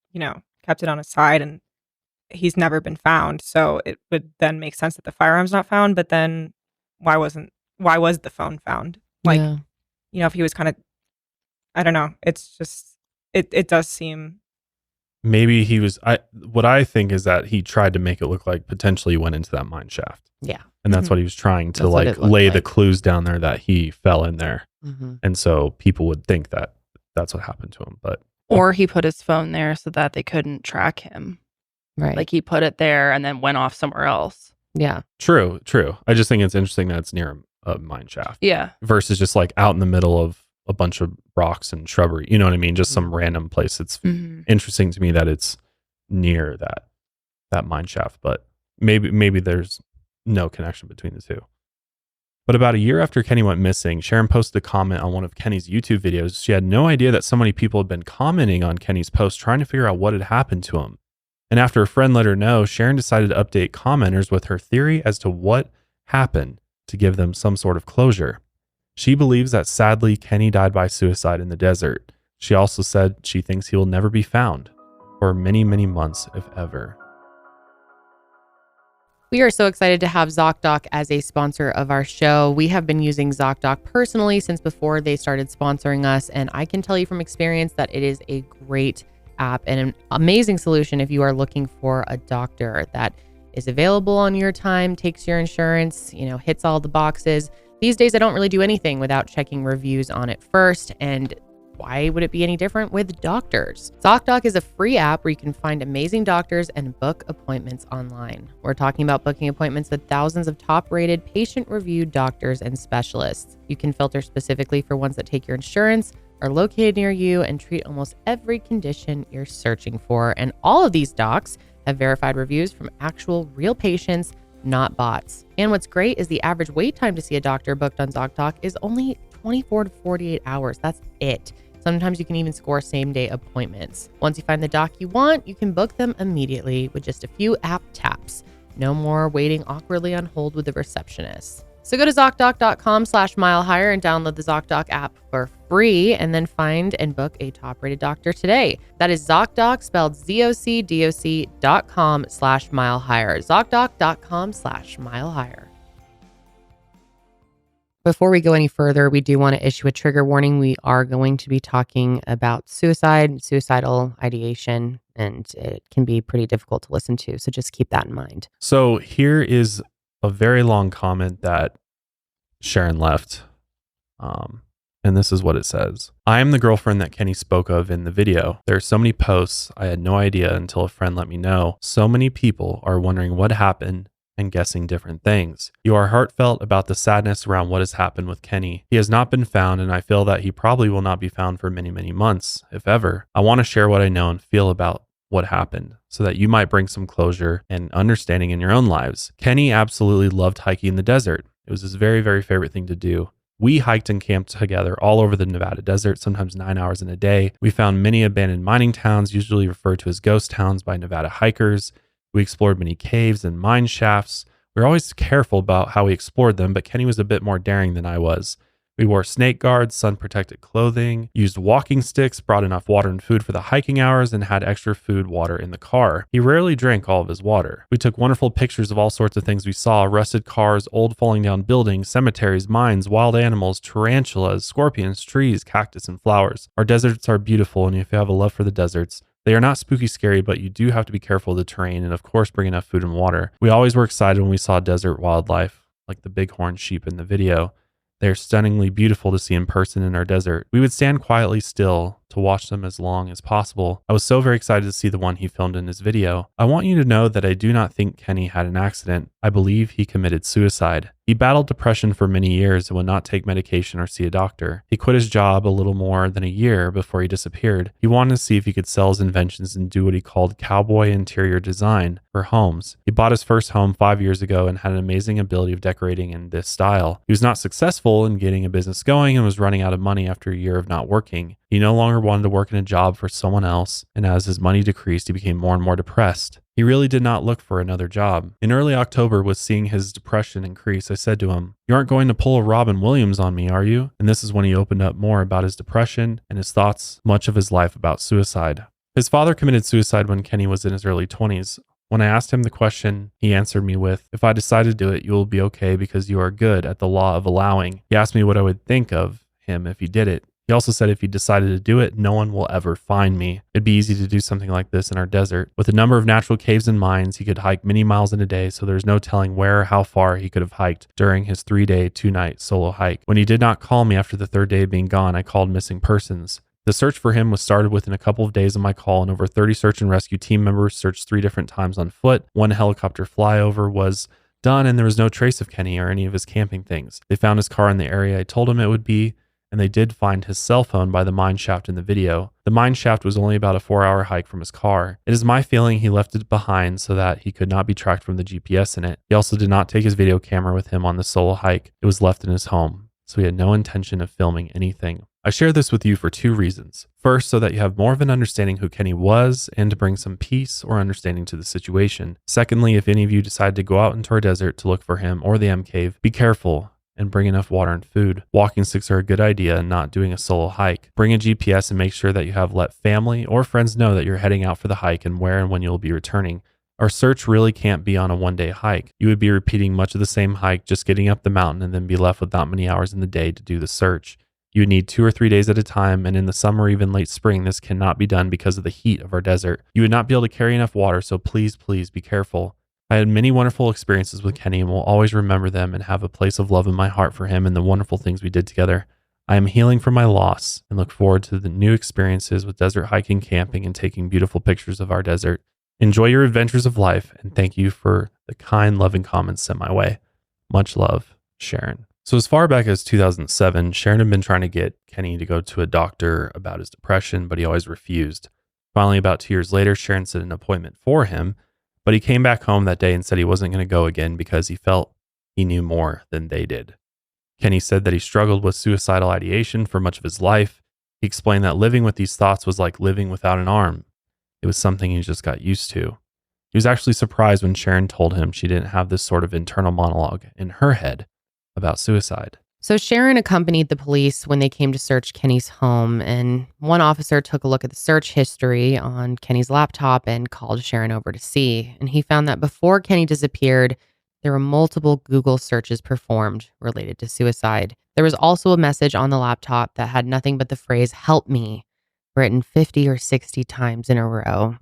kept it on his side, and he's never been found. So it would then make sense that the firearm's not found. But then why was the phone found? Like, if he was kind of, I don't know. It's just, it does seem. Maybe he was, what I think is that he tried to make it look like potentially he went into that mine shaft. Yeah. And that's what he was trying to lay the clues down there that he fell in there. And so people would think that that's what happened to him. Or he put his phone there so that they couldn't track him. Right. Like he put it there and then went off somewhere else. Yeah. True. I just think it's interesting that it's near a mine shaft. Yeah. Versus just like out in the middle of a bunch of rocks and shrubbery. You know what I mean? Just some random place. It's interesting to me that it's near that mine shaft, but maybe there's no connection between the two. But about a year after Kenny went missing, Sharon posted a comment on one of Kenny's YouTube videos. She had no idea that so many people had been commenting on Kenny's post trying to figure out what had happened to him. And after a friend let her know, Sharon decided to update commenters with her theory as to what happened to give them some sort of closure. She believes that sadly Kenny died by suicide in the desert. She also said she thinks he will never be found for many, many months, if ever. We are so excited to have ZocDoc as a sponsor of our show. We have been using ZocDoc personally since before they started sponsoring us, and I can tell you from experience that it is a great app and an amazing solution if you are looking for a doctor that is available on your time, takes your insurance, hits all the boxes. These days, I don't really do anything without checking reviews on it first, and why would it be any different with doctors? ZocDoc is a free app where you can find amazing doctors and book appointments online. We're talking about booking appointments with thousands of top-rated, patient-reviewed doctors and specialists. You can filter specifically for ones that take your insurance, are located near you, and treat almost every condition you're searching for. And all of these docs have verified reviews from actual real patients, not bots. And what's great is the average wait time to see a doctor booked on ZocDoc is only 24 to 48 hours. That's it. Sometimes you can even score same-day appointments. Once you find the doc you want, you can book them immediately with just a few app taps. No more waiting awkwardly on hold with the receptionist. So go to ZocDoc.com/milehigher and download the ZocDoc app for free, and then find and book a top-rated doctor today. That is ZocDoc, spelled ZocDoc.com/milehigher. ZocDoc.com/milehigher. Before we go any further, we do want to issue a trigger warning. We are going to be talking about suicide, suicidal ideation, and it can be pretty difficult to listen to. So just keep that in mind. So here is a very long comment that Sharon left. And this is what it says. I am the girlfriend that Kenny spoke of in the video. There are so many posts. I had no idea until a friend let me know. So many people are wondering what happened and guessing different things. You are heartfelt about the sadness around what has happened with Kenny. He has not been found, and I feel that he probably will not be found for many, many months, if ever. I want to share what I know and feel about what happened so that you might bring some closure and understanding in your own lives. Kenny absolutely loved hiking in the desert. It was his very, very favorite thing to do. We hiked and camped together all over the Nevada desert, sometimes 9 hours in a day. We found many abandoned mining towns, usually referred to as ghost towns by Nevada hikers. We explored many caves and mine shafts. We were always careful about how we explored them, but Kenny was a bit more daring than I was. We wore snake guards, sun-protected clothing, used walking sticks, brought enough water and food for the hiking hours, and had extra food, water in the car. He rarely drank all of his water. We took wonderful pictures of all sorts of things we saw: rusted cars, old falling down buildings, cemeteries, mines, wild animals, tarantulas, scorpions, trees, cactus, and flowers. Our deserts are beautiful, and if you have a love for the deserts, they are not spooky scary, but you do have to be careful of the terrain and of course bring enough food and water. We always were excited when we saw desert wildlife, like the bighorn sheep in the video. They are stunningly beautiful to see in person in our desert. We would stand quietly still to watch them as long as possible. I was so very excited to see the one he filmed in his video. I want you to know that I do not think Kenny had an accident. I believe he committed suicide. He battled depression for many years and would not take medication or see a doctor. He quit his job a little more than a year before he disappeared. He wanted to see if he could sell his inventions and do what he called cowboy interior design for homes. He bought his first home 5 years ago and had an amazing ability of decorating in this style. He was not successful in getting a business going and was running out of money after a year of not working. He no longer wanted to work in a job for someone else, and as his money decreased, he became more and more depressed. He really did not look for another job. In early October, with seeing his depression increase, I said to him, "You aren't going to pull a Robin Williams on me, are you?" And this is when he opened up more about his depression and his thoughts, much of his life about suicide. His father committed suicide when Kenny was in his early 20s. When I asked him the question, he answered me with, "If I decide to do it, you will be okay because you are good at the law of allowing." He asked me what I would think of him if he did it. He also said if he decided to do it, no one will ever find me. It'd be easy to do something like this in our desert. With a number of natural caves and mines, he could hike many miles in a day, so there's no telling where or how far he could have hiked during his 3-day, 2-night solo hike. When he did not call me after the 3rd day of being gone, I called missing persons. The search for him was started within a couple of days of my call, and over 30 search and rescue team members searched 3 different times on foot. 1 helicopter flyover was done, and there was no trace of Kenny or any of his camping things. They found his car in the area I told him it would be, and they did find his cell phone by the mine shaft in the video. The mine shaft was only about a 4-hour hike from his car. It is my feeling he left it behind so that he could not be tracked from the GPS in it. He also did not take his video camera with him on the solo hike. It was left in his home, so he had no intention of filming anything. I share this with you for 2 reasons. First, so that you have more of an understanding who Kenny was and to bring some peace or understanding to the situation. Secondly, if any of you decide to go out into our desert to look for him or the M Cave, be careful and bring enough water and food. Walking sticks are a good idea and not doing a solo hike. Bring a GPS and make sure that you have let family or friends know that you're heading out for the hike and where and when you'll be returning. Our search really can't be on a 1-day hike. You would be repeating much of the same hike, just getting up the mountain and then be left with not many hours in the day to do the search. You would need 2 or 3 days at a time, and in the summer or even late spring, this cannot be done because of the heat of our desert. You would not be able to carry enough water, so please be careful. I had many wonderful experiences with Kenny and will always remember them and have a place of love in my heart for him and the wonderful things we did together. I am healing from my loss and look forward to the new experiences with desert hiking, camping, and taking beautiful pictures of our desert. Enjoy your adventures of life, and thank you for the kind, loving comments sent my way. Much love, Sharon. So as far back as 2007, Sharon had been trying to get Kenny to go to a doctor about his depression, but he always refused. Finally, about 2 years later, Sharon set an appointment for him, but he came back home that day and said he wasn't going to go again because he felt he knew more than they did. Kenny said that he struggled with suicidal ideation for much of his life. He explained that living with these thoughts was like living without an arm. It was something he just got used to. He was actually surprised when Sharon told him she didn't have this sort of internal monologue in her head about suicide. So Sharon accompanied the police when they came to search Kenny's home, and one officer took a look at the search history on Kenny's laptop and called Sharon over to see. And he found that before Kenny disappeared, there were multiple Google searches performed related to suicide. There was also a message on the laptop that had nothing but the phrase "help me" written 50 or 60 times in a row.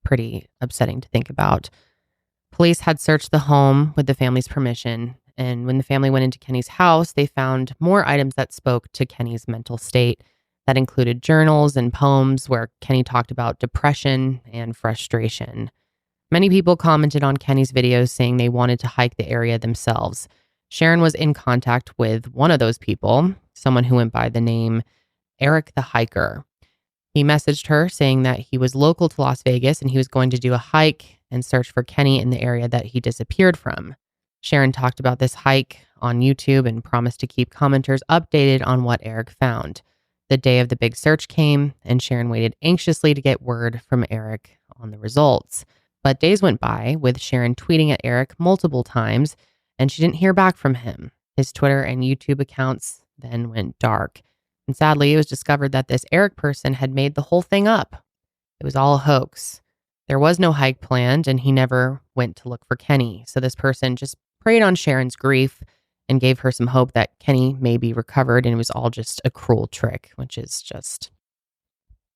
Pretty upsetting to think about. Police had searched the home with the family's permission, and when the family went into Kenny's house, they found more items that spoke to Kenny's mental state. That included journals and poems where Kenny talked about depression and frustration. Many people commented on Kenny's videos saying they wanted to hike the area themselves. Sharon was in contact with one of those people, someone who went by the name Eric the Hiker. He messaged her saying that he was local to Las Vegas and he was going to do a hike and search for Kenny in the area that he disappeared from. Sharon talked about this hike on YouTube and promised to keep commenters updated on what Eric found. The day of the big search came, and Sharon waited anxiously to get word from Eric on the results. But days went by with Sharon tweeting at Eric multiple times, and she didn't hear back from him. His Twitter and YouTube accounts then went dark. And sadly, it was discovered that this Eric person had made the whole thing up. It was all a hoax. There was no hike planned, and he never went to look for Kenny. So this person just preyed on Sharon's grief and gave her some hope that Kenny may be recovered, and it was all just a cruel trick, which is just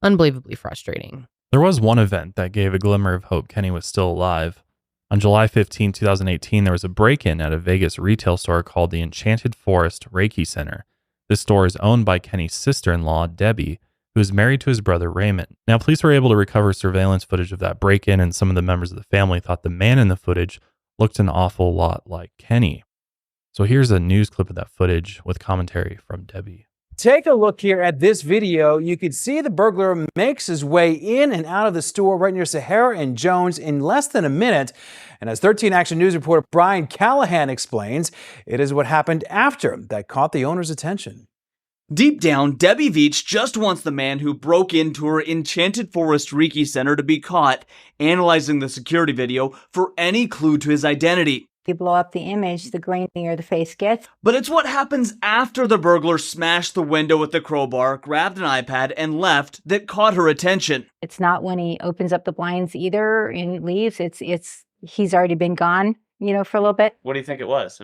unbelievably frustrating. There was one event that gave a glimmer of hope Kenny was still alive. On July 15, 2018, there was a break-in at a Vegas retail store called the Enchanted Forest Reiki Center. This store is owned by Kenny's sister-in-law, Debbie, who is married to his brother Raymond. Now, police were able to recover surveillance footage of that break-in, and some of the members of the family thought the man in the footage looked an awful lot like Kenny. So here's a news clip of that footage with commentary from Debbie. Take a look here at this video. You can see the burglar makes his way in and out of the store right near Sahara and Jones in less than a minute. And as 13 Action News reporter Brian Callahan explains, it is what happened after that caught the owner's attention. Deep down, Debbie Veach just wants the man who broke into her Enchanted Forest Reiki Center to be caught, analyzing the security video for any clue to his identity. You blow up the image, the grainier the face gets. But it's what happens after the burglar smashed the window with the crowbar, grabbed an iPad, and left that caught her attention. It's not when he opens up the blinds either and leaves. He's already been gone, for a little bit. What do you think it was?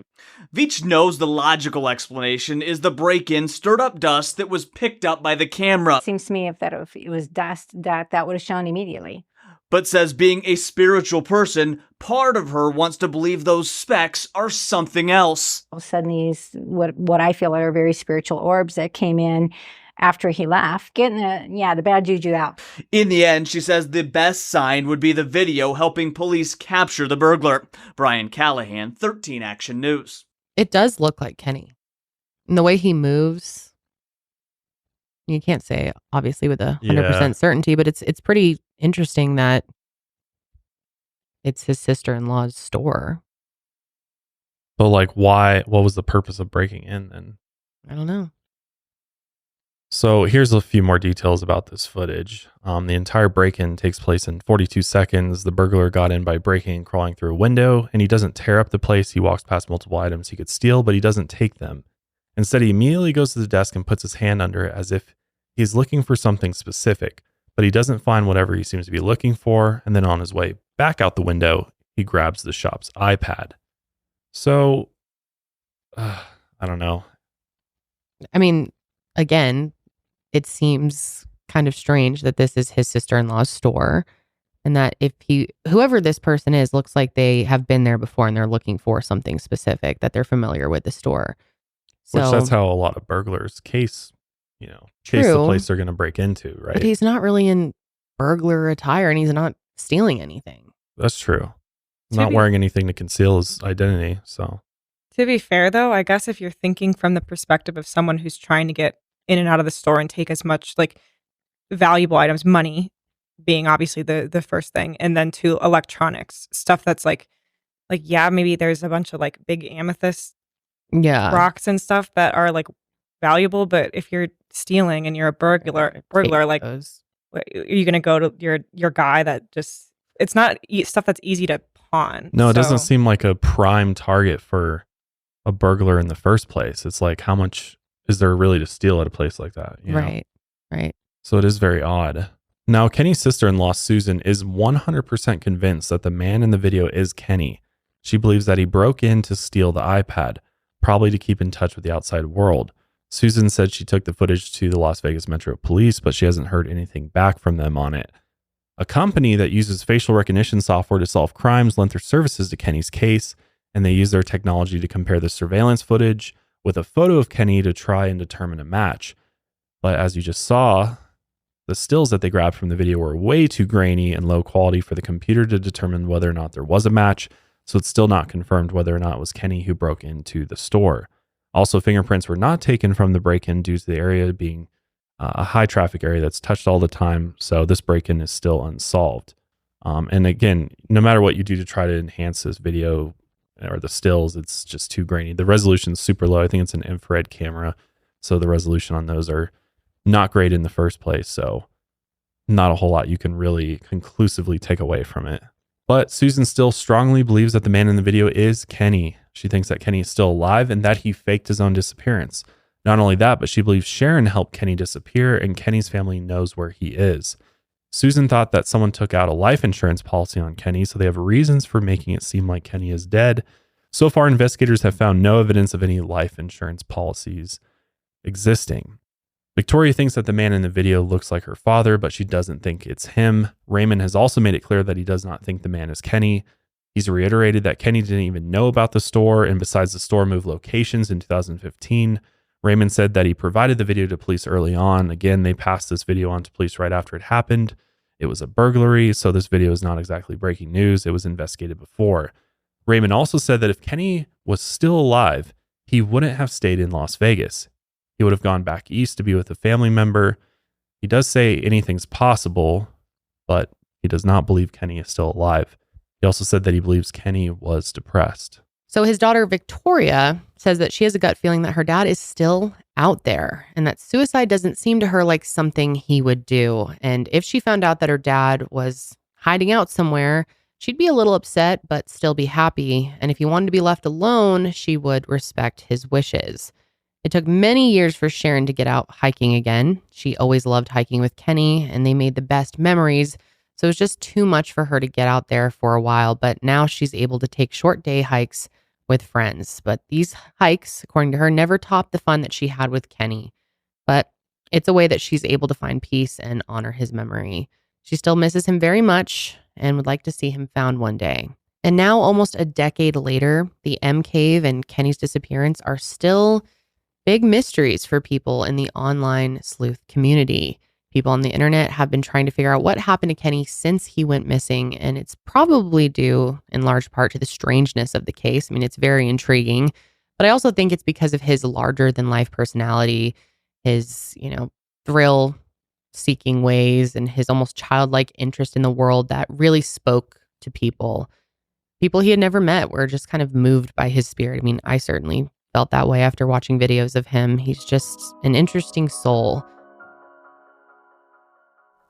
Veach knows the logical explanation is the break-in stirred up dust that was picked up by the camera. It seems to me if it was dust, that would have shown immediately. But says being a spiritual person, part of her wants to believe those specks are something else. All of a sudden, these, what I feel are very spiritual orbs that came in after he left, getting the bad juju out. In the end, she says the best sign would be the video helping police capture the burglar. Brian Callahan, 13 Action News. It does look like Kenny. And the way he moves, you can't say obviously with 100% certainty, but it's pretty interesting that it's his sister-in-law's store. But like, why? What was the purpose of breaking in then? I don't know. So here's a few more details about this footage. The entire break-in takes place in 42 seconds. The burglar got in by breaking and crawling through a window, and he doesn't tear up the place. He walks past multiple items he could steal, but he doesn't take them. Instead, he immediately goes to the desk and puts his hand under it as if he's looking for something specific, but he doesn't find whatever he seems to be looking for. And then on his way back out the window, he grabs the shop's iPad. So, I don't know. I mean, again, it seems kind of strange that this is his sister-in-law's store, and that whoever this person is, looks like they have been there before and they're looking for something specific, that they're familiar with the store. So, which that's how a lot of burglars case the place they're going to break into, right? But he's not really in burglar attire and he's not stealing anything. That's true. Not wearing anything to conceal his identity. So, to be fair, though, I guess if you're thinking from the perspective of someone who's trying to get in and out of the store and take as much like valuable items, money being obviously the first thing, and then to electronics, stuff that's like maybe there's a bunch of like big amethyst rocks and stuff that are like valuable, but if you're stealing and you're a burglar like those. Are you gonna go to your guy that just, it's not stuff that's easy to pawn. No, it doesn't seem like a prime target for a burglar in the first place. It's like, how much is there really to steal at a place like that? You know? Right. So it is very odd. Now, Kenny's sister-in-law, Susan, is 100% convinced that the man in the video is Kenny. She believes that he broke in to steal the iPad, probably to keep in touch with the outside world. Susan said she took the footage to the Las Vegas Metro Police, but she hasn't heard anything back from them on it. A company that uses facial recognition software to solve crimes lent their services to Kenny's case, and they used their technology to compare the surveillance footage with a photo of Kenny to try and determine a match. But as you just saw, the stills that they grabbed from the video were way too grainy and low quality for the computer to determine whether or not there was a match, so it's still not confirmed whether or not it was Kenny who broke into the store. Also, fingerprints were not taken from the break-in due to the area being a high traffic area that's touched all the time, so this break-in is still unsolved. And again, no matter what you do to try to enhance this video or the stills, it's just too grainy. The resolution is super low. I think it's an infrared camera, so the resolution on those are not great in the first place, so not a whole lot you can really conclusively take away from it. But Susan still strongly believes that the man in the video is Kenny. She thinks that Kenny is still alive and that he faked his own disappearance. Not only that, but she believes Sharon helped Kenny disappear and Kenny's family knows where he is. Susan thought that someone took out a life insurance policy on Kenny, so they have reasons for making it seem like Kenny is dead. So far, investigators have found no evidence of any life insurance policies existing. Victoria thinks that the man in the video looks like her father, but she doesn't think it's him. Raymond has also made it clear that he does not think the man is Kenny. He's reiterated that Kenny didn't even know about the store, and besides, the store moved locations in 2015. Raymond said that he provided the video to police early on. Again, they passed this video on to police right after it happened. It was a burglary, so this video is not exactly breaking news. It was investigated before. Raymond also said that if Kenny was still alive, he wouldn't have stayed in Las Vegas. He would have gone back east to be with a family member. He does say anything's possible, but he does not believe Kenny is still alive. He also said that he believes Kenny was depressed. So his daughter, Victoria, says that she has a gut feeling that her dad is still out there and that suicide doesn't seem to her like something he would do. And if she found out that her dad was hiding out somewhere, she'd be a little upset, but still be happy. And if he wanted to be left alone, she would respect his wishes. It took many years for Sharon to get out hiking again. She always loved hiking with Kenny, and they made the best memories. So it was just too much for her to get out there for a while. But now she's able to take short day hikes with friends. But these hikes, according to her, never topped the fun that she had with Kenny. But it's a way that she's able to find peace and honor his memory. She still misses him very much and would like to see him found one day. And now, almost a decade later, the M Cave and Kenny's disappearance are still big mysteries for people in the online sleuth community. People on the internet have been trying to figure out what happened to Kenny since he went missing, and it's probably due in large part to the strangeness of the case. I mean, it's very intriguing, but I also think it's because of his larger than life personality, his, thrill seeking ways, and his almost childlike interest in the world that really spoke to people. People he had never met were just kind of moved by his spirit. I mean, I certainly felt that way after watching videos of him. He's just an interesting soul.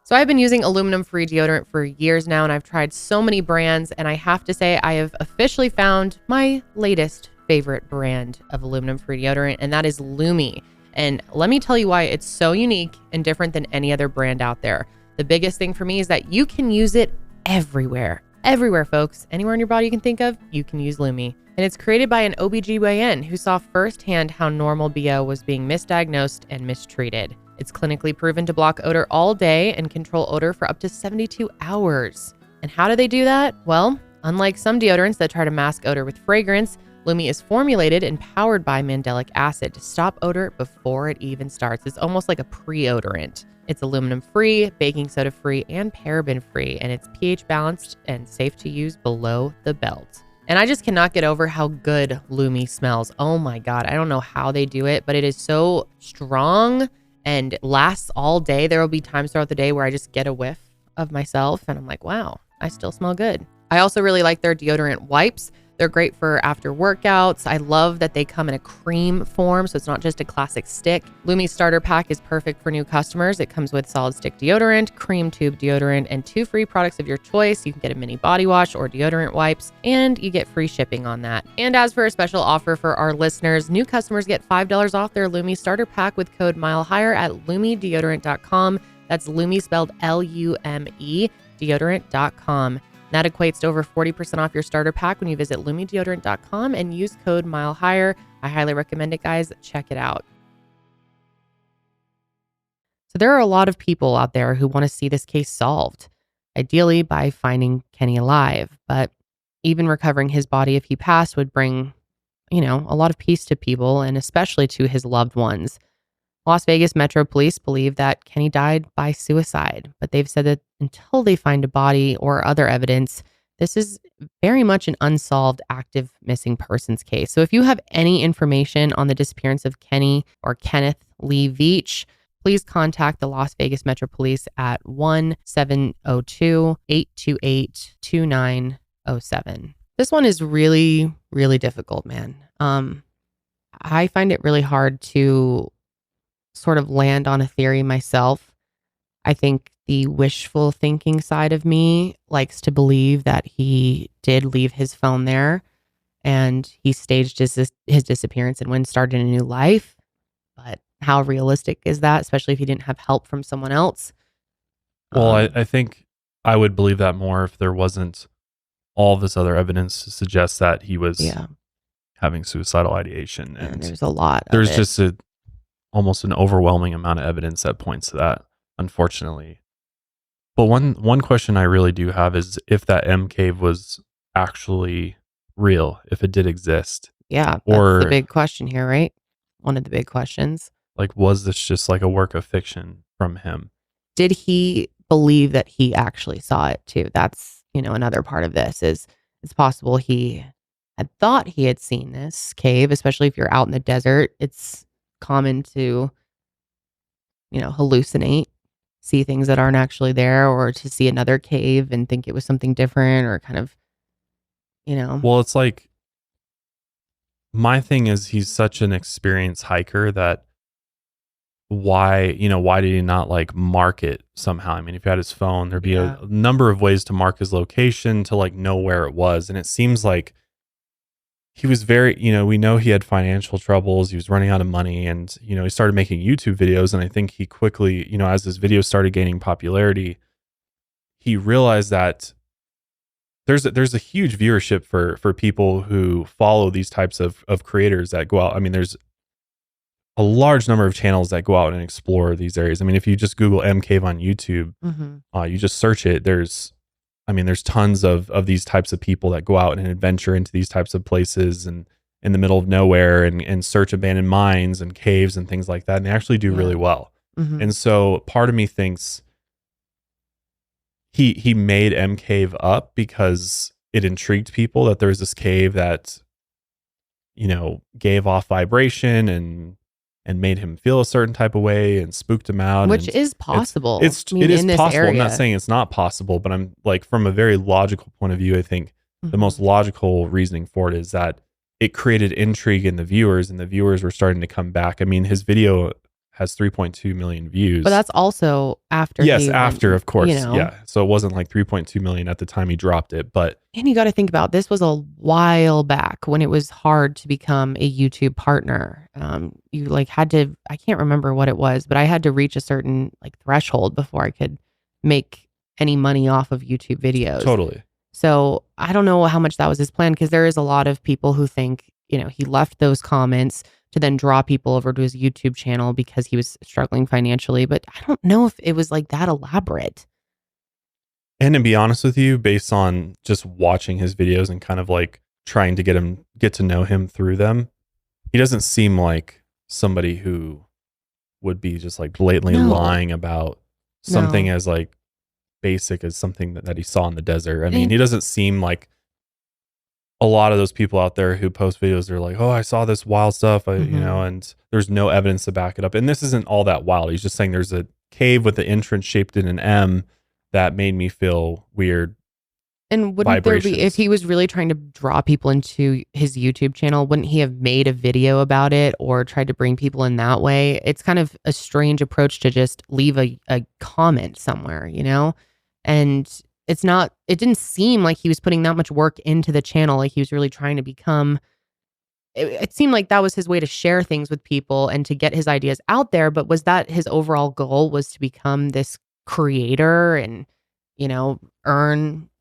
So I've been using aluminum-free deodorant for years now, and I've tried so many brands, and I have to say I have officially found my latest favorite brand of aluminum-free deodorant, and that is Lumi. And let me tell you why it's so unique and different than any other brand out there. The biggest thing for me is that you can use it everywhere. Everywhere, folks. Anywhere in your body you can think of, you can use Lumi. And it's created by an OBGYN who saw firsthand how normal BO was being misdiagnosed and mistreated. It's clinically proven to block odor all day and control odor for up to 72 hours. And how do they do that? Well, unlike some deodorants that try to mask odor with fragrance, Lumi is formulated and powered by mandelic acid to stop odor before it even starts. It's almost like a pre-odorant. It's aluminum-free, baking soda-free, and paraben-free, and it's pH balanced and safe to use below the belt. And I just cannot get over how good Lumi smells. Oh my God, I don't know how they do it, but it is so strong and lasts all day. There will be times throughout the day where I just get a whiff of myself and I'm like, wow, I still smell good. I also really like their deodorant wipes. They're great for after workouts. I love that they come in a cream form, so it's not just a classic stick. Lumi's starter pack is perfect for new customers. It comes with solid stick deodorant, cream tube deodorant, and 2 free products of your choice. You can get a mini body wash or deodorant wipes, and you get free shipping on that. And as for a special offer for our listeners, new customers get $5 off their Lumi starter pack with code MILEHIGHER at lumideodorant.com. That's Lumi spelled L-U-M-E, deodorant.com. That equates to over 40% off your starter pack when you visit lumideodorant.com and use code MILEHIGHER. I highly recommend it, guys. Check it out. So there are a lot of people out there who want to see this case solved, ideally by finding Kenny alive. But even recovering his body if he passed would bring, a lot of peace to people and especially to his loved ones. Las Vegas Metro Police believe that Kenny died by suicide, but they've said that until they find a body or other evidence, this is very much an unsolved active missing persons case. So if you have any information on the disappearance of Kenny or Kenneth Lee Veach, please contact the Las Vegas Metro Police at 1-702-828-2907. This one is really, really difficult, man. I find it really hard to sort of land on a theory myself. I think the wishful thinking side of me likes to believe that he did leave his phone there and he staged his disappearance and went and started a new life. But how realistic is that, especially if he didn't have help from someone else? Well, I think I would believe that more if there wasn't all this other evidence to suggest that he was having suicidal ideation. And there's a lot. There's just almost an overwhelming amount of evidence that points to that, unfortunately. But one question I really do have is if that M cave was actually real, if it did exist. Yeah, that's the big question here, right? one of the big questions. Like, was this just like a work of fiction from him? Did he believe that he actually saw it too? That's, another part of this is it's possible he had thought he had seen this cave, especially if you're out in the desert. It's common to, hallucinate, see things that aren't actually there, or to see another cave and think it was something different, or kind of, Well, it's like, my thing is he's such an experienced hiker that why did he not like mark it somehow? I mean, if he had his phone, there'd be a number of ways to mark his location to like know where it was. And it seems like he was very, we know he had financial troubles. He was running out of money, and, he started making YouTube videos. And I think he quickly, as his videos started gaining popularity, he realized that there's a huge viewership for people who follow these types of creators that go out. I mean, there's a large number of channels that go out and explore these areas. I mean, if you just Google M Cave on YouTube, you just search it. There's tons of these types of people that go out and adventure into these types of places and in the middle of nowhere and search abandoned mines and caves and things like that. And they actually do really well. And so part of me thinks he made M Cave up because it intrigued people that there was this cave that, gave off vibration and made him feel a certain type of way and spooked him out. Which is possible. It is possible. I'm not saying it's not possible, but I'm like, from a very logical point of view, I think the most logical reasoning for it is that it created intrigue in the viewers, and the viewers were starting to come back. I mean, his video has 3.2 million views. But that's also after. Yes, after, of course. Yeah. So it wasn't like 3.2 million at the time he dropped it, but. And you got to think about, this was a while back when it was hard to become a YouTube partner. You like had to, I can't remember what it was, but I had to reach a certain like threshold before I could make any money off of YouTube videos. Totally. So I don't know how much that was his plan, because there is a lot of people who think, he left those comments to then draw people over to his YouTube channel because he was struggling financially. But I don't know if it was like that elaborate. And to be honest with you, based on just watching his videos and kind of like trying to get to know him through them, he doesn't seem like somebody who would be just like blatantly lying about something as like basic as something that he saw in the desert. I mean, he doesn't seem like a lot of those people out there who post videos. They're like, oh, I saw this wild stuff, and there's no evidence to back it up. And this isn't all that wild. He's just saying there's a cave with the entrance shaped in an M that made me feel weird. And wouldn't there be, if he was really trying to draw people into his YouTube channel, wouldn't he have made a video about it or tried to bring people in that way? It's kind of a strange approach to just leave a comment somewhere, And it didn't seem like he was putting that much work into the channel. Like he was really trying to become, it seemed like that was his way to share things with people and to get his ideas out there. But was that his overall goal, was to become this creator and,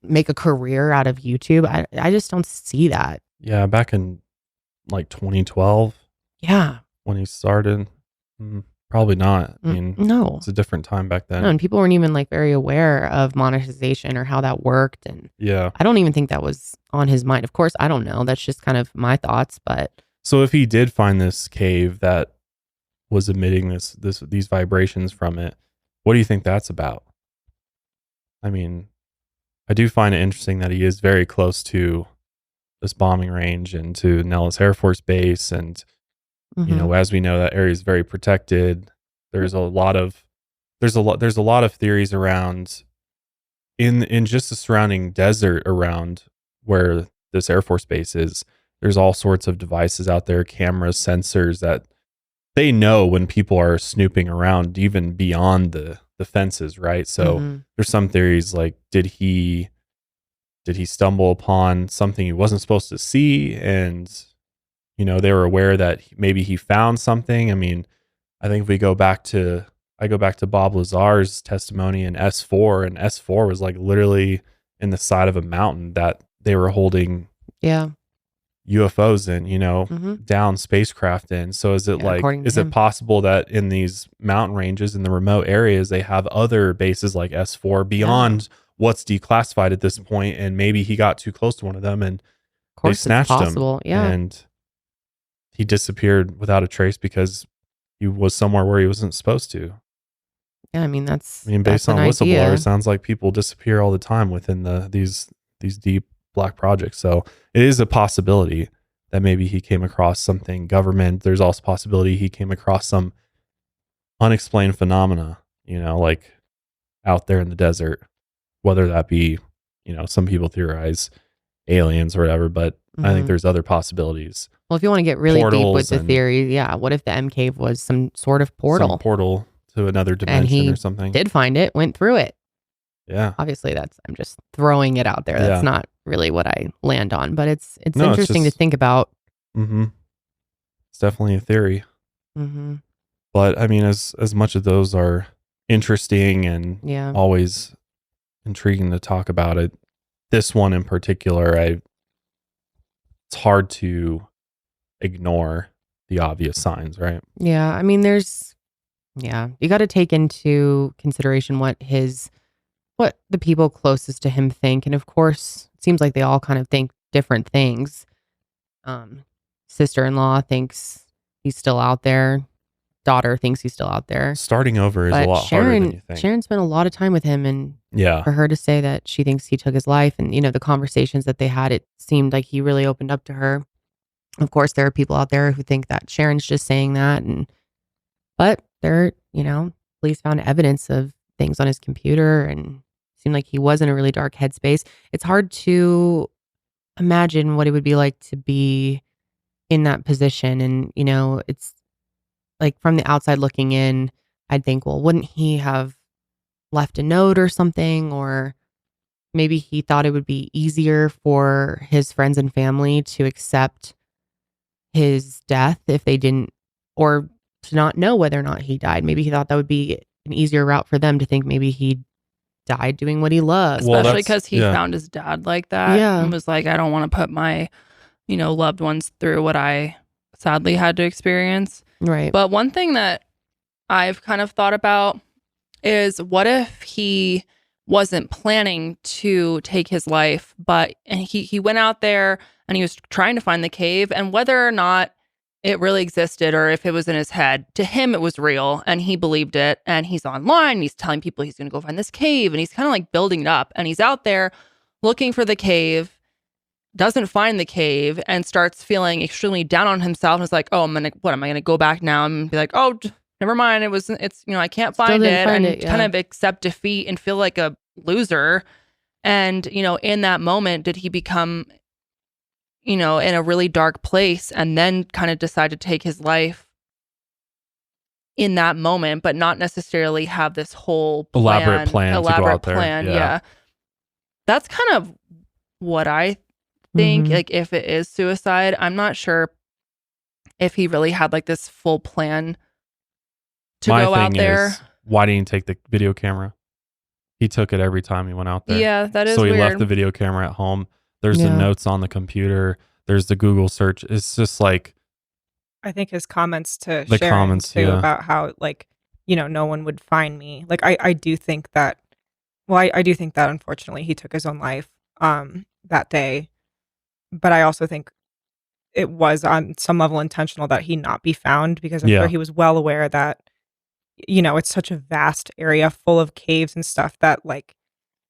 make a career out of YouTube? I just don't see that. Yeah. Back in like 2012. Yeah. When he started. Probably not. I mean, no, it's a different time back then. No, and people weren't even like very aware of monetization or how that worked. And yeah, I don't even think that was on his mind. Of course, I don't know. That's just kind of my thoughts. But so if he did find this cave that was emitting these vibrations from it, what do you think that's about? I mean, I do find it interesting that he is very close to this bombing range and to Nellis Air Force Base, and as we know, that area is very protected. There's a lot of theories around in just the surrounding desert around where this Air Force Base is. There's all sorts of devices out there, cameras, sensors, that they know when people are snooping around even beyond the fences, right? So there's some theories like, did he stumble upon something he wasn't supposed to see, and they were aware that maybe he found something. I mean, I think if I go back to Bob Lazar's testimony in S4, and S4 was like literally in the side of a mountain that they were holding UFOs in, down spacecraft in. So is it possible that in these mountain ranges in the remote areas, they have other bases like S4 beyond what's declassified at this point, and maybe he got too close to one of them and they snatched him. Yeah. And he disappeared without a trace because he was somewhere where he wasn't supposed to. Yeah, I mean, based on whistleblowers, sounds like people disappear all the time within these deep black projects. So it is a possibility that maybe he came across something government. There's also a possibility he came across some unexplained phenomena, like out there in the desert, whether that be, some people theorize aliens or whatever, but I think there's other possibilities. Well, if you want to get really deep with Portals the theory, what if the M cave was some sort of portal? Some portal to another dimension or something. Did find it, went through it. Yeah. Obviously I'm just throwing it out there. That's not really what I land on, but it's interesting to think about. It's definitely a theory. But I mean, as much of those are interesting and always intriguing to talk about it, this one in particular, it's hard to ignore the obvious signs, right? Yeah. I mean, you got to take into consideration what the people closest to him think. And of course, it seems like they all kind of think different things. Sister-in-law thinks he's still out there. Daughter thinks he's still out there. Starting over is a lot harder than you think. Sharon spent a lot of time with him, and for her to say that she thinks he took his life, and the conversations that they had, it seemed like he really opened up to her. Of course, there are people out there who think that Sharon's just saying that, but there, police found evidence of things on his computer, and it seemed like he was in a really dark headspace. It's hard to imagine what it would be like to be in that position, and it's like from the outside looking in, I'd think, well, wouldn't he have left a note or something? Or maybe he thought it would be easier for his friends and family to accept his death if they didn't, or to not know whether or not he died. Maybe he thought that would be an easier route for them to think maybe he died doing what he loved. Especially because he found his dad like that. And was like, I don't want to put my, loved ones through what I sadly had to experience. Right. But one thing that I've kind of thought about is, what if he wasn't planning to take his life, and he went out there and he was trying to find the cave, and whether or not it really existed or if it was in his head, to him it was real and he believed it, and he's online, he's telling people he's going to go find this cave, and he's kind of like building it up, and he's out there looking for the cave, doesn't find the cave, and starts feeling extremely down on himself, and is like, oh, am I going to go back now and be like, oh, never mind, it's I can't find it, and kind of accept defeat and feel like a loser. And in that moment, did he become in a really dark place and then kind of decide to take his life in that moment, but not necessarily have this whole elaborate plan to go out there? Yeah. That's kind of what I think. Like, if it is suicide, I'm not sure if he really had like this full plan to go out there. Why didn't he take the video camera? He took it every time he went out there. Yeah, that is so he weird. left the video camera at home. There's the notes on the computer. There's the Google search. It's just like, I think his comments to the Sharon comments too, about how, like, no one would find me. Like, I do think that, I do think that unfortunately he took his own life that day. But I also think it was on some level intentional that he not be found, because I'm sure he was well aware that, it's such a vast area full of caves and stuff that, like,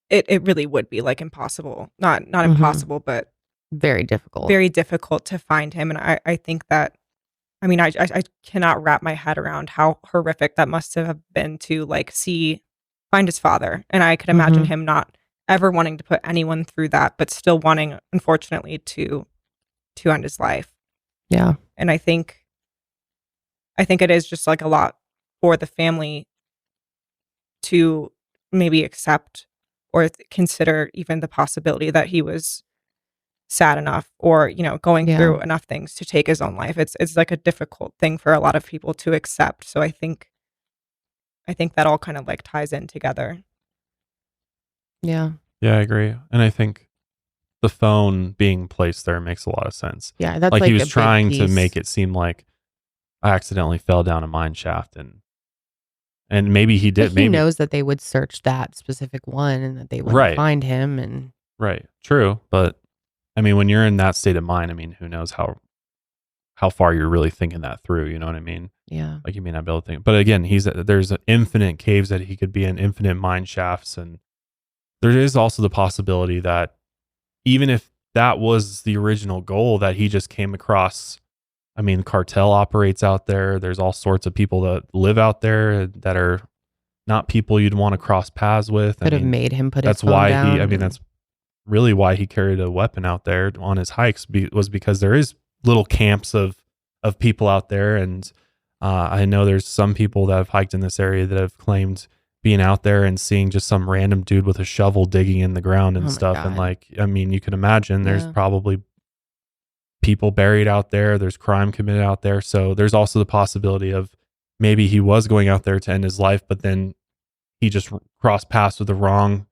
it really would be like impossible. Not impossible, but very difficult to find him. And I think that, I cannot wrap my head around how horrific that must have been to, like, find his father. And I could imagine him not ever wanting to put anyone through that, but still wanting, unfortunately, to end his life. Yeah. And I think it is just like a lot for the family to maybe accept or consider even the possibility that he was sad enough or, going through enough things to take his own life. It's like a difficult thing for a lot of people to accept. So I think that all kind of like ties in together. Yeah. Yeah, I agree. And I think the phone being placed there makes a lot of sense. Yeah, that's like he was trying to make it seem like I accidentally fell down a mine shaft, and maybe he did. He knows that they would search that specific one and that they would find him. And right, true. But I mean, when you're in that state of mind, who knows how how far you're really thinking that through. You know what I mean? Yeah. Like you may not be able to think, but again, there's infinite caves that he could be in, infinite mine shafts, and there is also the possibility that even if that was the original goal, that he just came across. I mean, cartel operates out there. There's all sorts of people that live out there that are not people you'd want to cross paths with. Could have made him put his that's phone why down. I mean, that's really why he carried a weapon out there on his hikes, was because there is little camps of people out there. And I know there's some people that have hiked in this area that have claimed being out there and seeing just some random dude with a shovel digging in the ground and stuff. God. And like, I mean, you can imagine there's probably people buried out there. There's crime committed out there. So there's also the possibility of maybe he was going out there to end his life, but then he just crossed paths with the wrong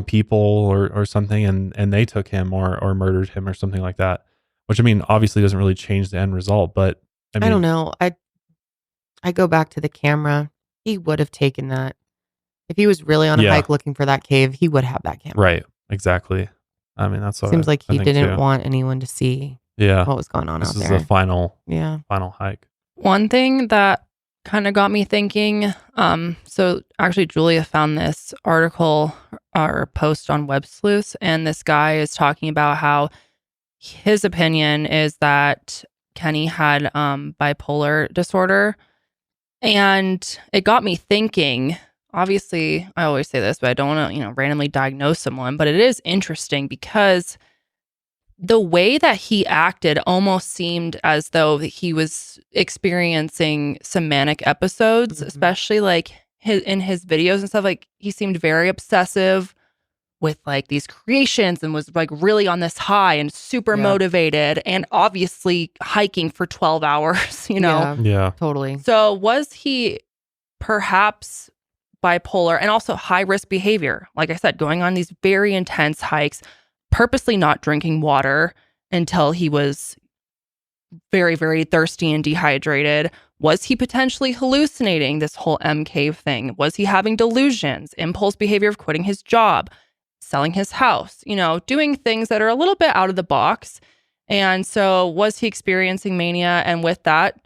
people or something, and they took him or murdered him or something like that. Which, I mean, obviously doesn't really change the end result, but I mean, I don't know. I go back to the camera. He would have taken that. If he was really on a hike looking for that cave, he would have that camera. Right. Exactly. I mean, that's what seems like he didn't too. Want anyone to see what was going on this out is there. the final hike. One thing that kind of got me thinking, so actually Julia found this article or post on Web Sleuths, and this guy is talking about how his opinion is that Kenny had bipolar disorder. And it got me thinking, obviously, I always say this, but I don't want to, randomly diagnose someone, but it is interesting because the way that he acted almost seemed as though he was experiencing some manic episodes, especially like in his videos and stuff. Like he seemed very obsessive with like these creations and was like really on this high and super motivated and obviously hiking for 12 hours, Yeah, totally. So was he perhaps bipolar and also high risk behavior? Like I said, going on these very intense hikes, purposely not drinking water until he was very, very thirsty and dehydrated. Was he potentially hallucinating this whole M cave thing? Was he having delusions, impulse behavior of quitting his job, selling his house, doing things that are a little bit out of the box? And so was he experiencing mania? And with that,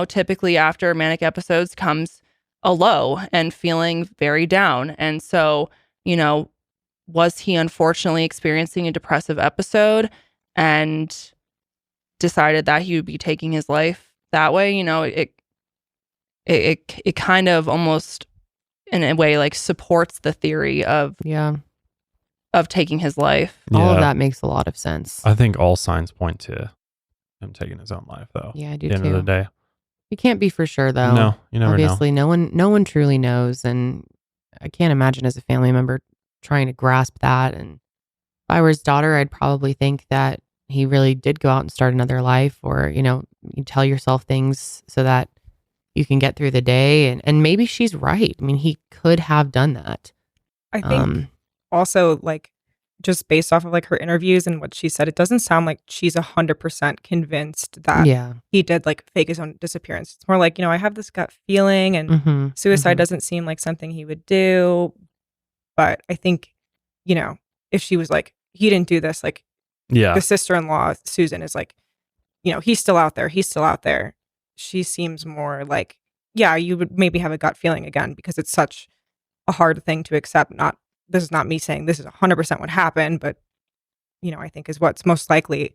typically after manic episodes comes a low and feeling very down. And so, was he unfortunately experiencing a depressive episode and decided that he would be taking his life that way? It kind of almost in a way like supports the theory of taking his life. All of that makes a lot of sense. I think all signs point to him taking his own life, though. Yeah, I do at the end of the day. You can't be for sure, though. No, you never know. Obviously, no one truly knows, and I can't imagine as a family member trying to grasp that. And if I were his daughter, I'd probably think that he really did go out and start another life, or you tell yourself things so that you can get through the day. And maybe she's right. I mean, he could have done that. I think also, like, just based off of like her interviews and what she said, it doesn't sound like she's 100% convinced that he did like fake his own disappearance. It's more like, I have this gut feeling, and suicide doesn't seem like something he would do. But I think, if she was like, he didn't do this, like, the sister-in-law, Susan, is like, he's still out there. He's still out there. She seems more like, you would maybe have a gut feeling again, because it's such a hard thing to accept. This is not me saying this is 100% what happened, but, I think is what's most likely.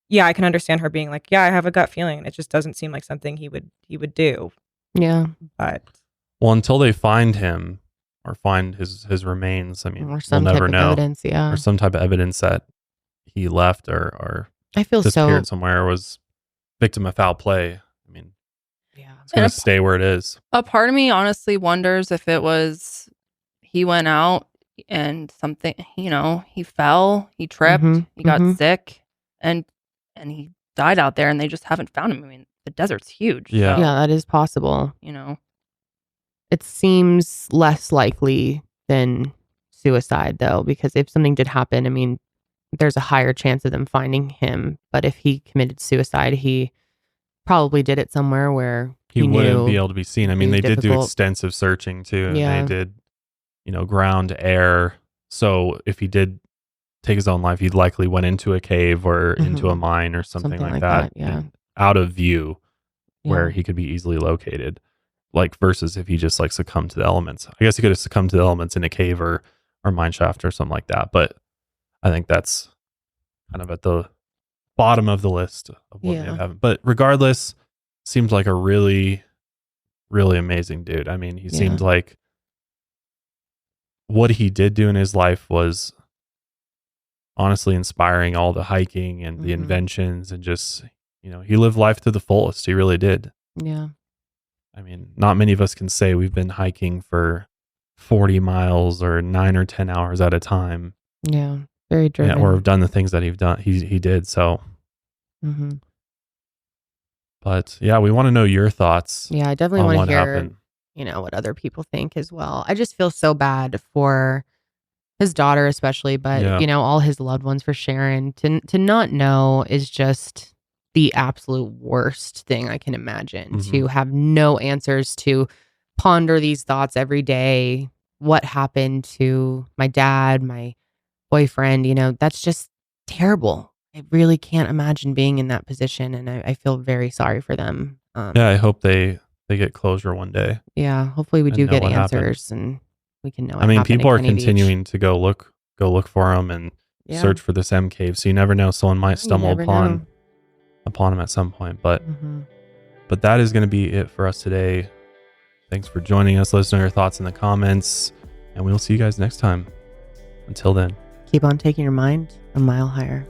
Yeah, I can understand her being like, I have a gut feeling, and it just doesn't seem like something he would do. Yeah. But until they find him or find his remains, I mean, or some we'll never type of know. Evidence, or some type of evidence that he left or I feel disappeared somewhere, was victim of foul play. I mean, it's going to stay where it is. A part of me honestly wonders if it was he went out and something, he fell, he tripped, he got sick, and he died out there, and they just haven't found him. I mean, the desert's huge. Yeah, so, that is possible. It seems less likely than suicide, though, because if something did happen, I mean, there's a higher chance of them finding him. But if he committed suicide, he probably did it somewhere where he wouldn't be able to be seen. I mean, they did do extensive searching too. And they did, ground, air. So if he did take his own life, he likely went into a cave or into a mine or something like that. Yeah. Out of view where Yeah. he could be easily located. Like versus if he just like succumbed to the elements. I guess he could have succumbed to the elements in a cave or mine shaft or something like that. But I think that's kind of at the bottom of the list of what may have happened. But regardless, seems like a really, really amazing dude. I mean, he seemed like what he did do in his life was honestly inspiring, all the hiking and the inventions, and just, you know, he lived life to the fullest. He really did. Yeah. I mean, not many of us can say we've been hiking for 40 miles or 9 or 10 hours at a time. Yeah. Very driven. Or have done the things that he did. So, but yeah, we want to know your thoughts. Yeah, I definitely want to hear, happened. you know, what other people think as well. I just feel so bad for his daughter, especially, but you know, all his loved ones, for Sharon. To not know is just the absolute worst thing I can imagine. To have no answers, to ponder these thoughts every day. What happened to my dad, my boyfriend? You know, that's just terrible. I really can't imagine being in that position, and I feel very sorry for them. Yeah, I hope they get closure one day. Yeah, hopefully we do know get what answers and we can know. I mean, people are Kenny Veach. continuing to go look for them and search for this M cave. So you never know, someone might stumble upon them at some point. But that is going to be it for us today. Thanks for joining us. Let us know your thoughts in the comments, and we'll see you guys next time. Until then, keep on taking your mind a mile higher.